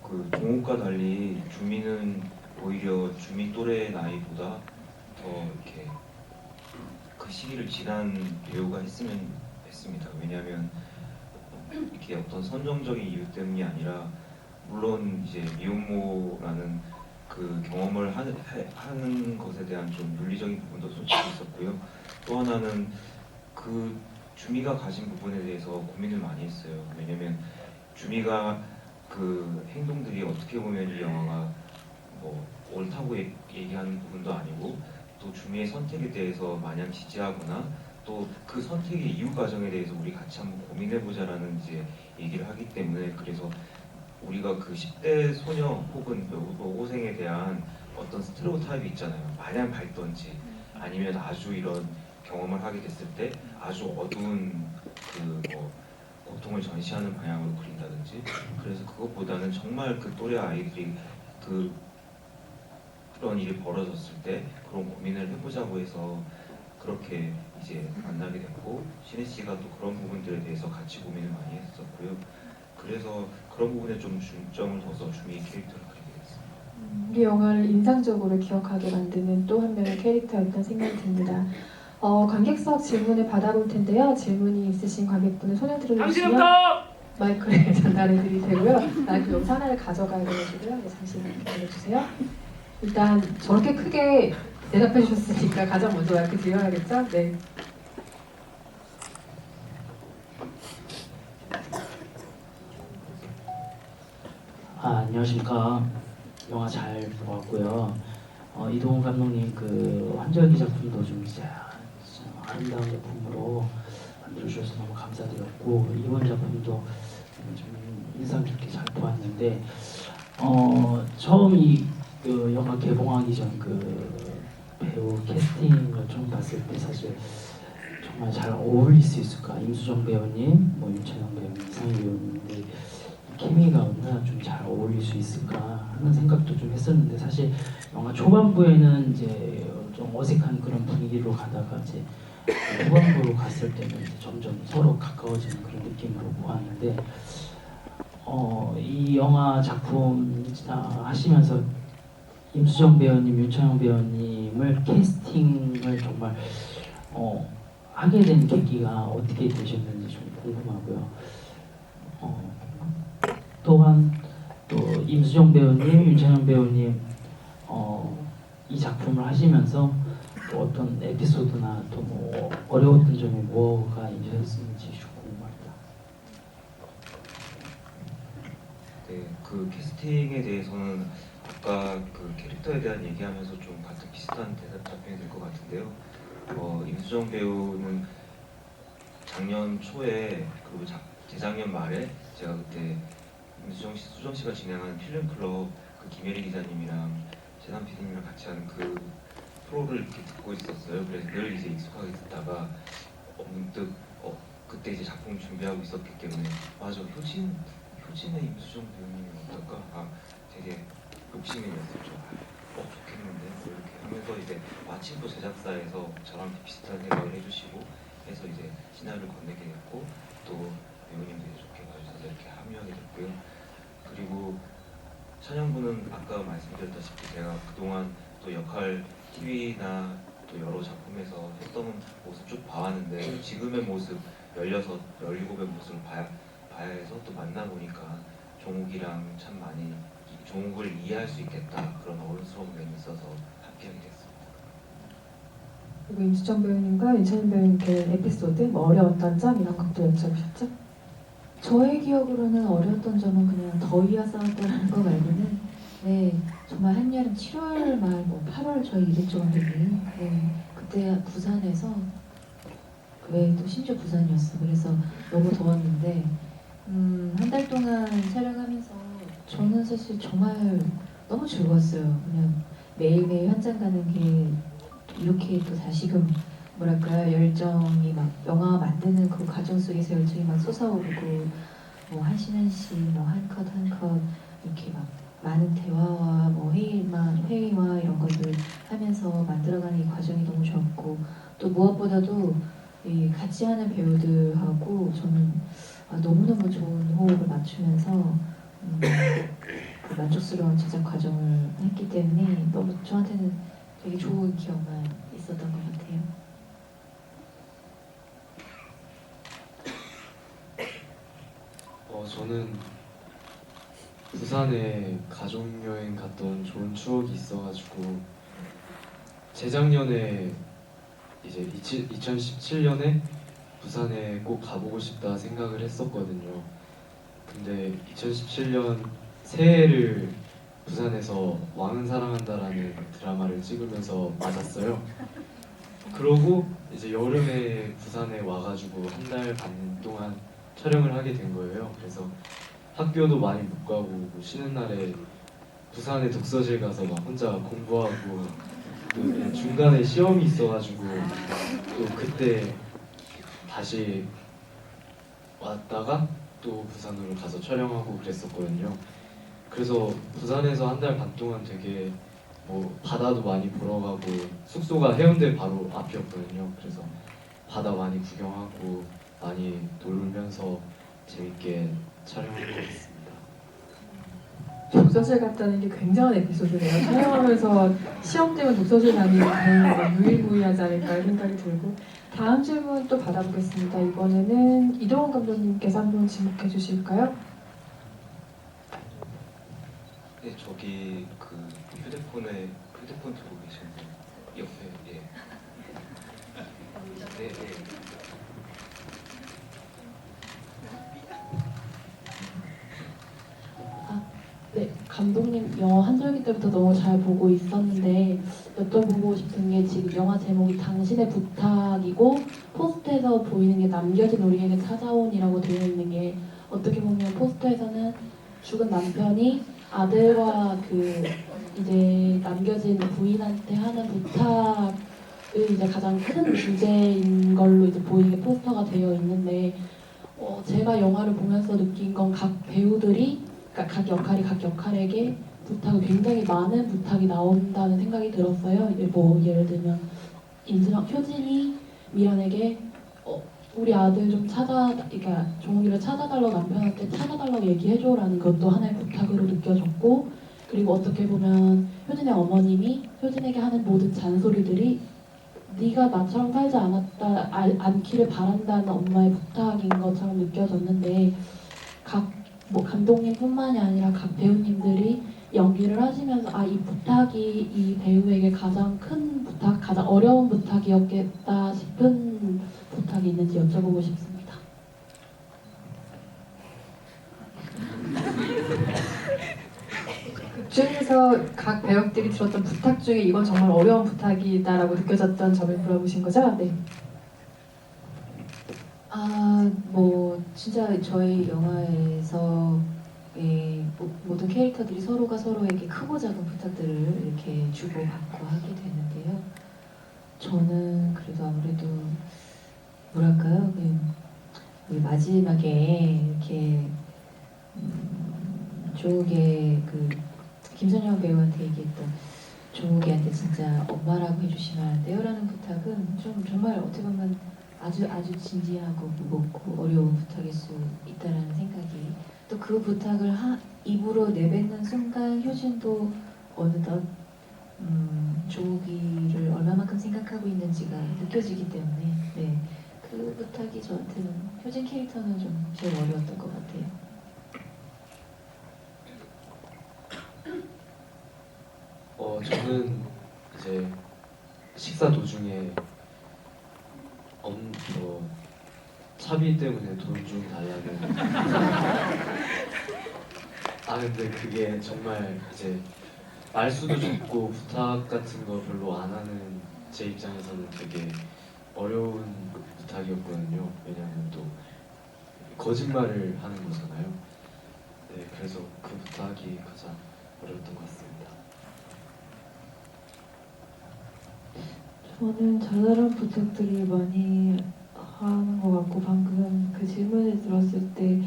그 종욱과 달리 주미는 오히려 주미 또래 나이보다 더 이렇게 그 시기를 지난 배우가 했으면 했습니다. 왜냐하면 이렇게 어떤 선정적인 이유 때문이 아니라 물론 이제 미혼모라는 그 경험을 하는 것에 대한 좀 윤리적인 부분도 솔직히 있었고요. 또 하나는 그 주미가 가진 부분에 대해서 고민을 많이 했어요. 왜냐면 주미가 그 행동들이 어떻게 보면 이 영화가 뭐 옳다고 얘기하는 부분도 아니고 또 주미의 선택에 대해서 마냥 지지하거나 또 그 선택의 이유 과정에 대해서 우리 같이 한번 고민해보자라는 이제 얘기를 하기 때문에 그래서 우리가 그 10대 소녀 혹은 여고생에 대한 어떤 스테레오타입이 있잖아요. 마냥 밝던지 아니면 아주 이런 경험을 하게 됐을 때 아주 어두운 그 뭐 고통을 전시하는 방향으로 그린다든지 그래서 그것보다는 정말 그 또래 아이들이 그런 일이 벌어졌을 때 그런 고민을 해보자고 해서 그렇게 이제 만나게 됐고 신혜 씨가 또 그런 부분들에 대해서 같이 고민을 많이 했었고요. 그래서 그런 부분에 좀 중점을 둬서 주미 캐릭터를 그리게 됐습니다. 이 영화를 인상적으로 기억하게 만드는 또 한 명의 캐릭터였던 생각이 듭니다. 관객석 질문을 받아볼 텐데요. 질문이 있으신 관객분은 손을 들어주시면 마이크를 전달해 드릴 테고요. 마이크 여기서 하나를 가져가야 돼가지고요. 네, 잠시만 기다려주세요. 일단 저렇게 크게 대답해 주셨으니까 가장 먼저 마이크 드려야겠죠? 네. 안녕하십니까. 영화 잘 보고 왔고요. 이동훈 감독님 그 환절기 작품도 좀 진짜 아름다운 작품으로 만들어주셔서 너무 감사드렸고 이번 작품도 좀 인상 깊게 잘 보았는데 처음 그 영화 개봉하기 전 그 배우 캐스팅을 좀 봤을 때 사실 정말 잘 어울릴 수 있을까 임수정 배우님, 뭐 윤찬영 배우님, 이상희 배우님들 케미가 얼마나 좀 잘 어울릴 수 있을까 하는 생각도 좀 했었는데 사실 영화 초반부에는 이제 좀 어색한 그런 분위기로 가다가 이제 후반부로 갔을 때는 이제 점점 서로 가까워지는 그런 느낌으로 보았는데 이 영화 작품 하시면서 임수정 배우님, 윤창현 배우님을 캐스팅을 정말 하게 된 계기가 어떻게 되셨는지 좀 궁금하고요. 또한 또 임수정 배우님, 윤창현 배우님 이 작품을 하시면서 또 어떤 에피소드나 또 뭐 어려웠던 점이 뭐가 있으셨는지 좀 궁금합니다. 네, 그 캐스팅에 대해서는 아까 그 캐릭터에 대한 얘기하면서 좀 같은 비슷한 대답 답변이 될 것 같은데요. 임수정 배우는 작년 초에 그리고 재작년 말에 제가 그때 수정 씨가 진행한 필름 클럽 그 김예리 기자님이랑 재단 PD님이랑 같이 하는 그 프로를 이렇게 듣고 있었어요. 그래서 늘 이제 익숙하게 듣다가 문득 그때 이제 작품 준비하고 있었기 때문에 맞아 효진의 임수정 배우님이 어떨까? 되게 욕심이 났었죠. 좋겠는데 뭐 이렇게 하면서 이제 마침 또 제작사에서 저랑 비슷한 생각을 해주시고 해서 이제 시나리오를 건네게 됐고 또 배우님들이 좋게 봐주셔서 이렇게 합류하게 됐고요. 그리고 찬영분은 아까 말씀드렸다시피 제가 그동안 또 역할 TV나 또 여러 작품에서 했던 모습 쭉 봐왔는데 지금의 모습 16, 17의 모습을 봐야 해서 또 만나보니까 종욱이랑 참 많이 종욱을 이해할 수 있겠다 그런 어른스러운 면이 있어서 함께하게 됐습니다. 그리고 임수정 배우님과 윤찬현 배우님께 에피소드, 뭐 어려웠던 점 이런 것도 여쭤보셨죠? 저의 기억으로는 어려웠던 점은 그냥 더위와 싸웠다는 거 말고는 정말 한여름 7월 말 뭐 8월 저희 이랬죠 감독님. 그때 부산에서 또 심지어 부산이었어. 그래서 너무 더웠는데 한 달 동안 촬영하면서 저는 사실 정말 너무 즐거웠어요. 그냥 매일매일 현장 가는 게 이렇게 또 다시금 뭐랄까요 열정이 막 영화 만드는 그 과정 속에서 열정이 막 솟아오르고 뭐 한시 뭐 한 컷 한 컷 이렇게 막 많은 대화와 뭐 회의와 이런 것들 하면서 만들어가는 이 과정이 너무 좋았고 또 무엇보다도 이 같이 하는 배우들하고 저는 너무너무 좋은 호흡을 맞추면서 그 만족스러운 제작 과정을 했기 때문에 너무 저한테는 되게 좋은 기억만 있었던 것 같아요. 저는 부산에 가족여행 갔던 좋은 추억이 있어가지고 재작년에 이제 2017년에 부산에 꼭 가보고 싶다 생각을 했었거든요. 근데 2017년 새해를 부산에서 왕은 사랑한다라는 드라마를 찍으면서 맞았어요. 그러고 이제 여름에 부산에 와가지고 한 달 반 동안 촬영을 하게 된 거예요. 그래서 학교도 많이 못 가고 뭐 쉬는 날에 부산에 독서실 가서 막 혼자 공부하고 또 중간에 시험이 있어가지고 또 그때 다시 왔다가 또 부산으로 가서 촬영하고 그랬었거든요. 그래서 부산에서 한 달 반 동안 되게 뭐 바다도 많이 보러 가고 숙소가 해운대 바로 앞이었거든요. 그래서 바다 많이 구경하고 많이 놀면서 재밌게 촬영한 것 같습니다. 독서실 갔다는 게 굉장한 에피소드네요. 촬영하면서 시험 때문에 독서실 다니는 거 유일무이하지 않을까 생각이 들고 다음 질문 또 받아보겠습니다. 이번에는 이동훈 감독님께서 한번 지목해 주실까요? 네, 저기 그 휴대폰 들고 계신 분 옆에 네. 네, 감독님 영화 한절기 때부터 너무 잘 보고 있었는데 여쭤보고 싶은 게 지금 영화 제목이 당신의 부탁이고 포스터에서 보이는 게 남겨진 우리에게 찾아온이라고 되어 있는 게 어떻게 보면 포스터에서는 죽은 남편이 아들과 그 이제 남겨진 부인한테 하는 부탁을 이제 가장 큰 주제인 걸로 이제 보이게 포스터가 되어 있는데 제가 영화를 보면서 느낀 건 각 배우들이 그러니까 각 역할이 각 역할에게 부탁, 굉장히 많은 부탁이 나온다는 생각이 들었어요. 뭐 예를 들면 효진이 미란에게 우리 아들 좀 그러니까 종욱이를 찾아달라고 남편한테 찾아달라고 얘기해줘라는 것도 하나의 부탁으로 느껴졌고, 그리고 어떻게 보면 효진의 어머님이 효진에게 하는 모든 잔소리들이 네가 나처럼 살지 않기를 바란다는 엄마의 부탁인 것처럼 느껴졌는데, 뭐 감독님뿐만이 아니라 각 배우님들이 연기를 하시면서 이 부탁이 이 배우에게 가장 큰 부탁, 가장 어려운 부탁이었겠다 싶은 부탁이 있는지 여쭤보고 싶습니다. 그 중에서 각 배역들이 들었던 부탁 중에 이건 정말 어려운 부탁이다라고 느껴졌던 점을 물어보신 거죠? 네. 뭐 진짜 저희 영화에서 모든 캐릭터들이 서로가 서로에게 크고 작은 부탁들을 이렇게 주고받고 하게 되는데요. 저는 그래도 아무래도 뭐랄까요, 그 마지막에 이렇게 조욱의 그 김선영 배우한테 얘기했던 조욱이한테 진짜 엄마라고 해주시면 안 돼요라는 부탁은 좀 정말 어떻게 보면 아주 진지하고 무겁고 어려운 부탁일 수 있다라는 생각이, 또 그 부탁을 입으로 내뱉는 순간 효진도 어느덧 조욱이를 얼마만큼 생각하고 있는지가 느껴지기 때문에 네, 그 부탁이 저한테는 효진 캐릭터는 좀 제일 어려웠던 것 같아요. 저는 이제 식사 도중에 차비 때문에 돈 좀 달라는 근데 그게 정말 이제 말수도 적고 부탁 같은 거 별로 안 하는 제 입장에서는 되게 어려운 부탁이었거든요. 왜냐하면 또 거짓말을 하는 거잖아요. 네, 그래서 그 부탁이 가장 어려웠던 것 같습니다. 저는 자잘한 부탁들을 많이 하는 것 같고, 방금 그 질문을 들었을 때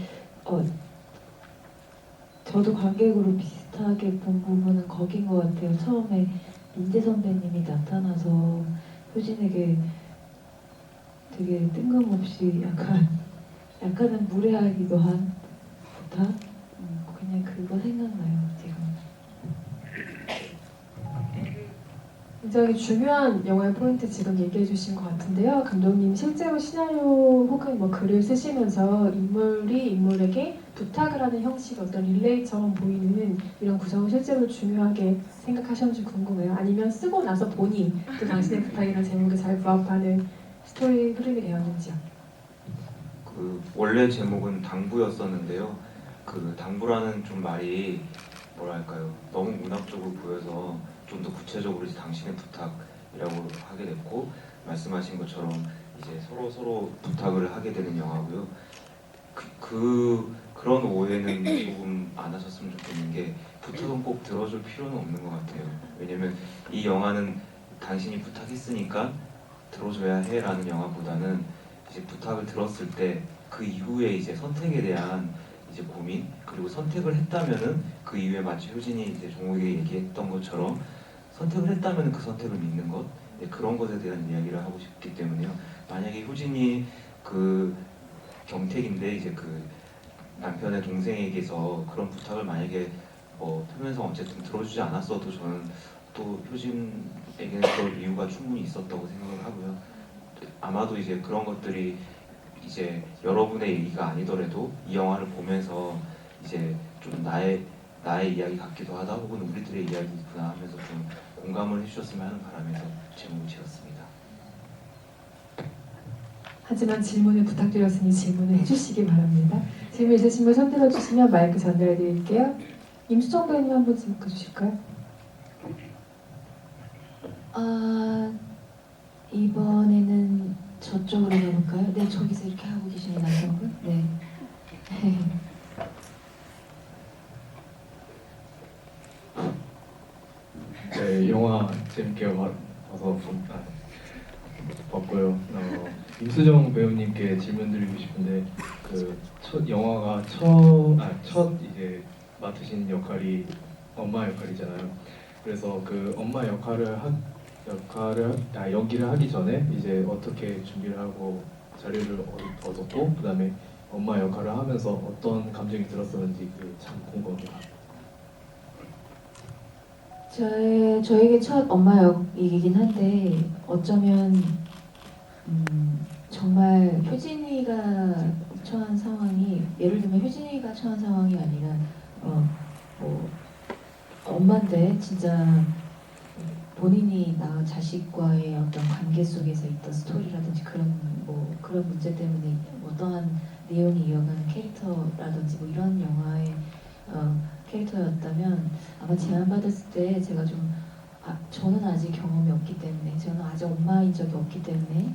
저도 관객으로 비슷하게 본 부분은 거긴 것 같아요. 처음에 민재 선배님이 나타나서 효진에게 되게 뜬금없이 약간은 무례하기도 한 부탁? 그냥 그거 생각나요, 지금. 굉장히 중요한 영화의 포인트 지금 얘기해 주신 것 같은데요. 감독님 실제로 시나리오 혹은 뭐 글을 쓰시면서 인물이 인물에게 부탁을 하는 형식이 어떤 릴레이처럼 보이는 이런 구성을 실제로 중요하게 생각하셨는지 궁금해요. 아니면 쓰고 나서 보니 또 당신의 부탁이라는 제목에 잘 부합하는 스토리 흐름이 되었는지요. 그 원래 제목은 당부였었는데요. 그 당부라는 좀 말이 뭐랄까요, 너무 문학적으로 보여서 좀 더 구체적으로 이제 당신의 부탁이라고 하게 됐고, 말씀하신 것처럼 이제 서로 부탁을 하게 되는 영화고요. 그런 오해는 조금 안 하셨으면 좋겠는 게, 부탁은 꼭 들어줄 필요는 없는 것 같아요. 왜냐면 이 영화는 당신이 부탁했으니까 들어줘야 해라는 영화보다는 이제 부탁을 들었을 때 그 이후에 이제 선택에 대한 이제 고민, 그리고 선택을 했다면은 그 이후에 마치 효진이 이제 종욱에게 얘기했던 것처럼 선택을 했다면 그 선택을 믿는 것, 네, 그런 것에 대한 이야기를 하고 싶기 때문에요. 만약에 효진이 그 경택인데 이제 그 남편의 동생에게서 그런 부탁을 만약에 하면서 어쨌든 들어주지 않았어도 저는 또 효진에게는 그럴 이유가 충분히 있었다고 생각을 하고요. 아마도 이제 그런 것들이 이제 여러분의 얘기가 아니더라도 이 영화를 보면서 이제 좀 나의 이야기 같기도 하다, 혹은 우리들의 이야기구나 하면서 좀 공감을 해주셨으면 하는 바람에서 제목을 지었습니다. 하지만 질문을 부탁드렸으니 질문을 해주시기 바랍니다. 질문 있으신 분 손 들어주시면 마이크 전달해 드릴게요. 임수정 배우님 한번 질문해 주실까요? 이번에는 저쪽으로 가볼까요? 네, 저기서 이렇게 하고 계시는 남성분? 네. 네, 영화 재밌게 와서 봤고요. 임수정 배우님께 질문 드리고 싶은데, 그 첫 영화가 첫 이제 맡으신 역할이 엄마 역할이잖아요. 그래서 그 엄마 연기를 하기 전에 이제 어떻게 준비를 하고 자료를 얻었고 그다음에 엄마 역할을 하면서 어떤 감정이 들었었는지 참 궁금합니다. 저에게 첫 엄마 역이긴 한데 어쩌면 정말 효진이가 처한 상황이 예를 들면 효진이가 처한 상황이 아니라 뭐 엄마인데 진짜 본인이 나 자식과의 어떤 관계 속에서 있던 스토리라든지 그런 문제 때문에 어떠한 내용이 이어가는 캐릭터라든지 뭐 이런 영화의 캐릭터였다면 아마 제안받았을 때 제가 저는 아직 경험이 없기 때문에 저는 아직 엄마인 적이 없기 때문에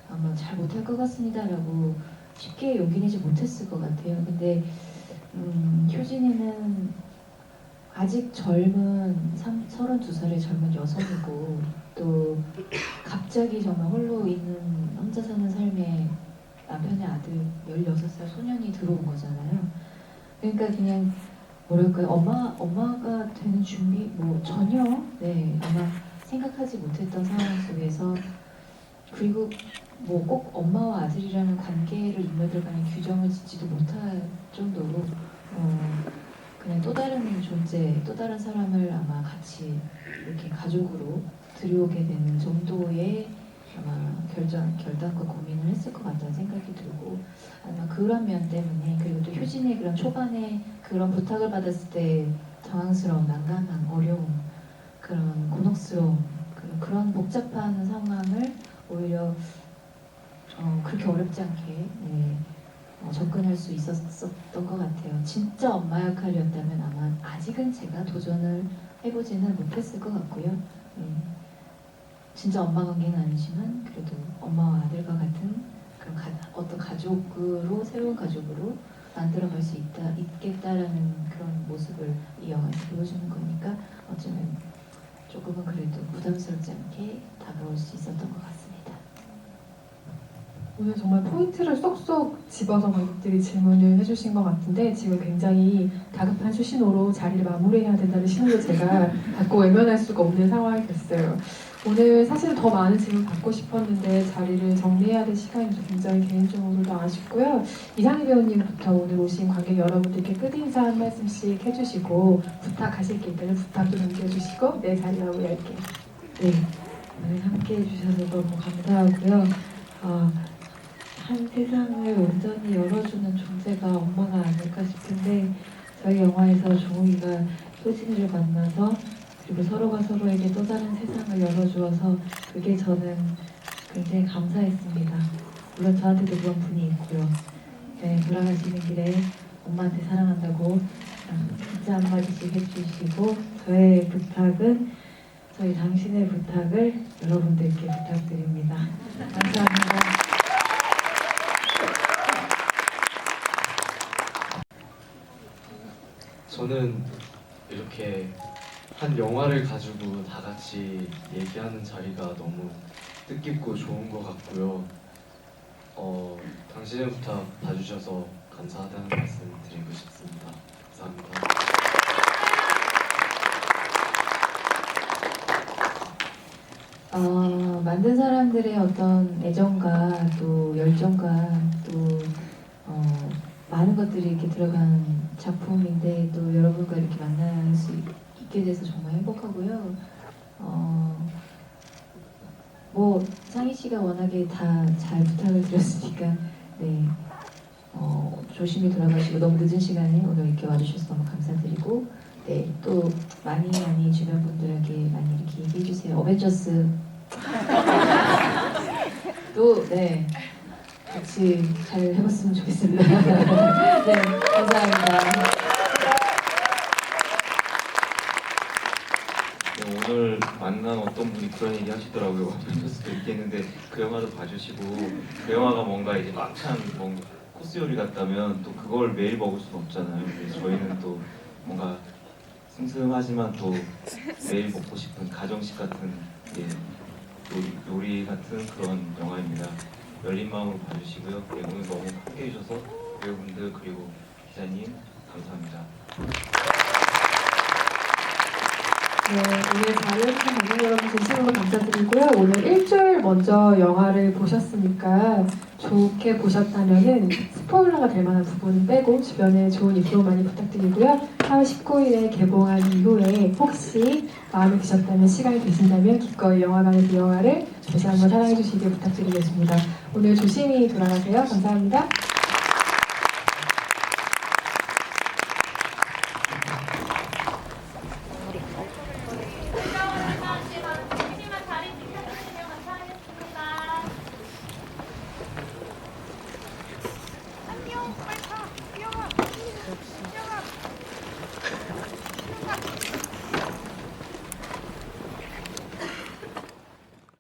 아마 잘 못할 것 같습니다라고 쉽게 용기 내지 못했을 것 같아요. 근데 효진이는 아직 젊은 32살의 젊은 여성이고 또 갑자기 정말 홀로 있는 혼자 사는 삶에 남편의 아들 16살 소년이 들어온 거잖아요. 그러니까 그냥 뭐랄까요, 엄마가 되는 준비 전혀 아마 생각하지 못했던 상황 속에서 그리고 꼭 엄마와 아들이라는 관계를 인물들 간에 규정을 짓지도 못할 정도로 그냥 또 다른 존재, 또 다른 사람을 아마 같이 이렇게 가족으로 들여오게 되는 정도의 아마 결단과 고민을 했을 것 같다는 생각이 들고 아마 그런 면 때문에 그리고 또 효진의 그런 초반에 그런 부탁을 받았을 때 당황스러움, 난감함, 어려움, 그런 곤혹스러움 그런 복잡한 상황을 오히려 그렇게 어렵지 않게 접근할 수 있었던 것 같아요. 진짜 엄마 역할이었다면 아마 아직은 제가 도전을 해보지는 못했을 것 같고요. 진짜 엄마 관계는 아니지만 그래도 엄마와 아들과 같은 그런 어떤 가족으로 새로운 가족으로 만들어갈 수 있겠다라는 그런 모습을 이 영화에서 보여주는 거니까 어쩌면 조금은 그래도 부담스럽지 않게 다가올 수 있었던 것 같습니다. 오늘 정말 포인트를 쏙쏙 집어서 관객들이 질문을 해주신 것 같은데 지금 굉장히 다급한 수신호로 자리를 마무리해야 된다는 신호를 제가 받고 외면할 수가 없는 상황이 됐어요. 오늘 사실 더 많은 질문 받고 싶었는데 자리를 정리해야 될 시간이 굉장히 개인적으로도 아쉽고요. 이상희 배우님부터 오늘 오신 관객 여러분들께 끝인사 한 말씀씩 해주시고 부탁하실 게 있다면 부탁도 남겨주시고 내 자리 마무리할게요. 네, 오늘 함께 해주셔서 너무 감사하고요. 한 세상을 온전히 열어주는 존재가 엄마가 아닐까 싶은데 저희 영화에서 종욱이가 효진이를 만나서 그리고 서로가 서로에게 또 다른 세상을 열어주어서 그게 저는 굉장히 감사했습니다. 물론 저한테도 그런 분이 있고요. 돌아가시는 길에 엄마한테 사랑한다고 진짜 한마디씩 해주시고 저의 부탁은 저희 당신의 부탁을 여러분들께 부탁드립니다. 감사합니다. 저는 이렇게 한 영화를 가지고 다 같이 얘기하는 자리가 너무 뜻깊고 좋은 것 같고요. 당신의 부탁 봐주셔서 감사하다는 말씀 드리고 싶습니다. 감사합니다. 만든 사람들의 어떤 애정과 또 열정과 또 많은 것들이 이렇게 들어간 작품인데 또 여러분과 이렇게 만날 수 있게 돼서 정말 행복하고요. 상희 씨가 워낙에 다 잘 부탁을 드렸으니까 조심히 돌아가시고 너무 늦은 시간에 오늘 이렇게 와주셔서 너무 감사드리고 또 많이 주변 분들에게 많이 이렇게 얘기해 주세요. 어벤져스 또 같이 잘 해봤으면 좋겠습니다. 감사합니다. 오늘 만난 어떤 분이 그런 얘기 하시더라고요. 어벤져스도 있겠는데 그 영화도 봐주시고 그 영화가 뭔가 이제 막창 뭔가 코스 요리 같다면 또 그걸 매일 먹을 수는 없잖아요. 그래서 저희는 또 뭔가 슴슴하지만 또 매일 먹고 싶은 가정식 같은 요리 같은 그런 영화입니다. 열린 마음으로 봐주시고요. 오늘 너무 함께 해주셔서 배우분들 그리고 기자님 감사합니다. 오늘 자리해주신 관객 여러분 진심으로 감사드리고요. 오늘 일주일 먼저 영화를 보셨으니까 좋게 보셨다면은 스포일러가 될 만한 부분은 빼고 주변에 좋은 입소 많이 부탁드리고요. 4월 19일에 개봉한 이후에 혹시 마음에 드셨다면 시간이 되신다면 기꺼이 영화관에서 영화를 다시 한번 사랑해 주시길 부탁드리겠습니다. 오늘 조심히 돌아가세요. 감사합니다.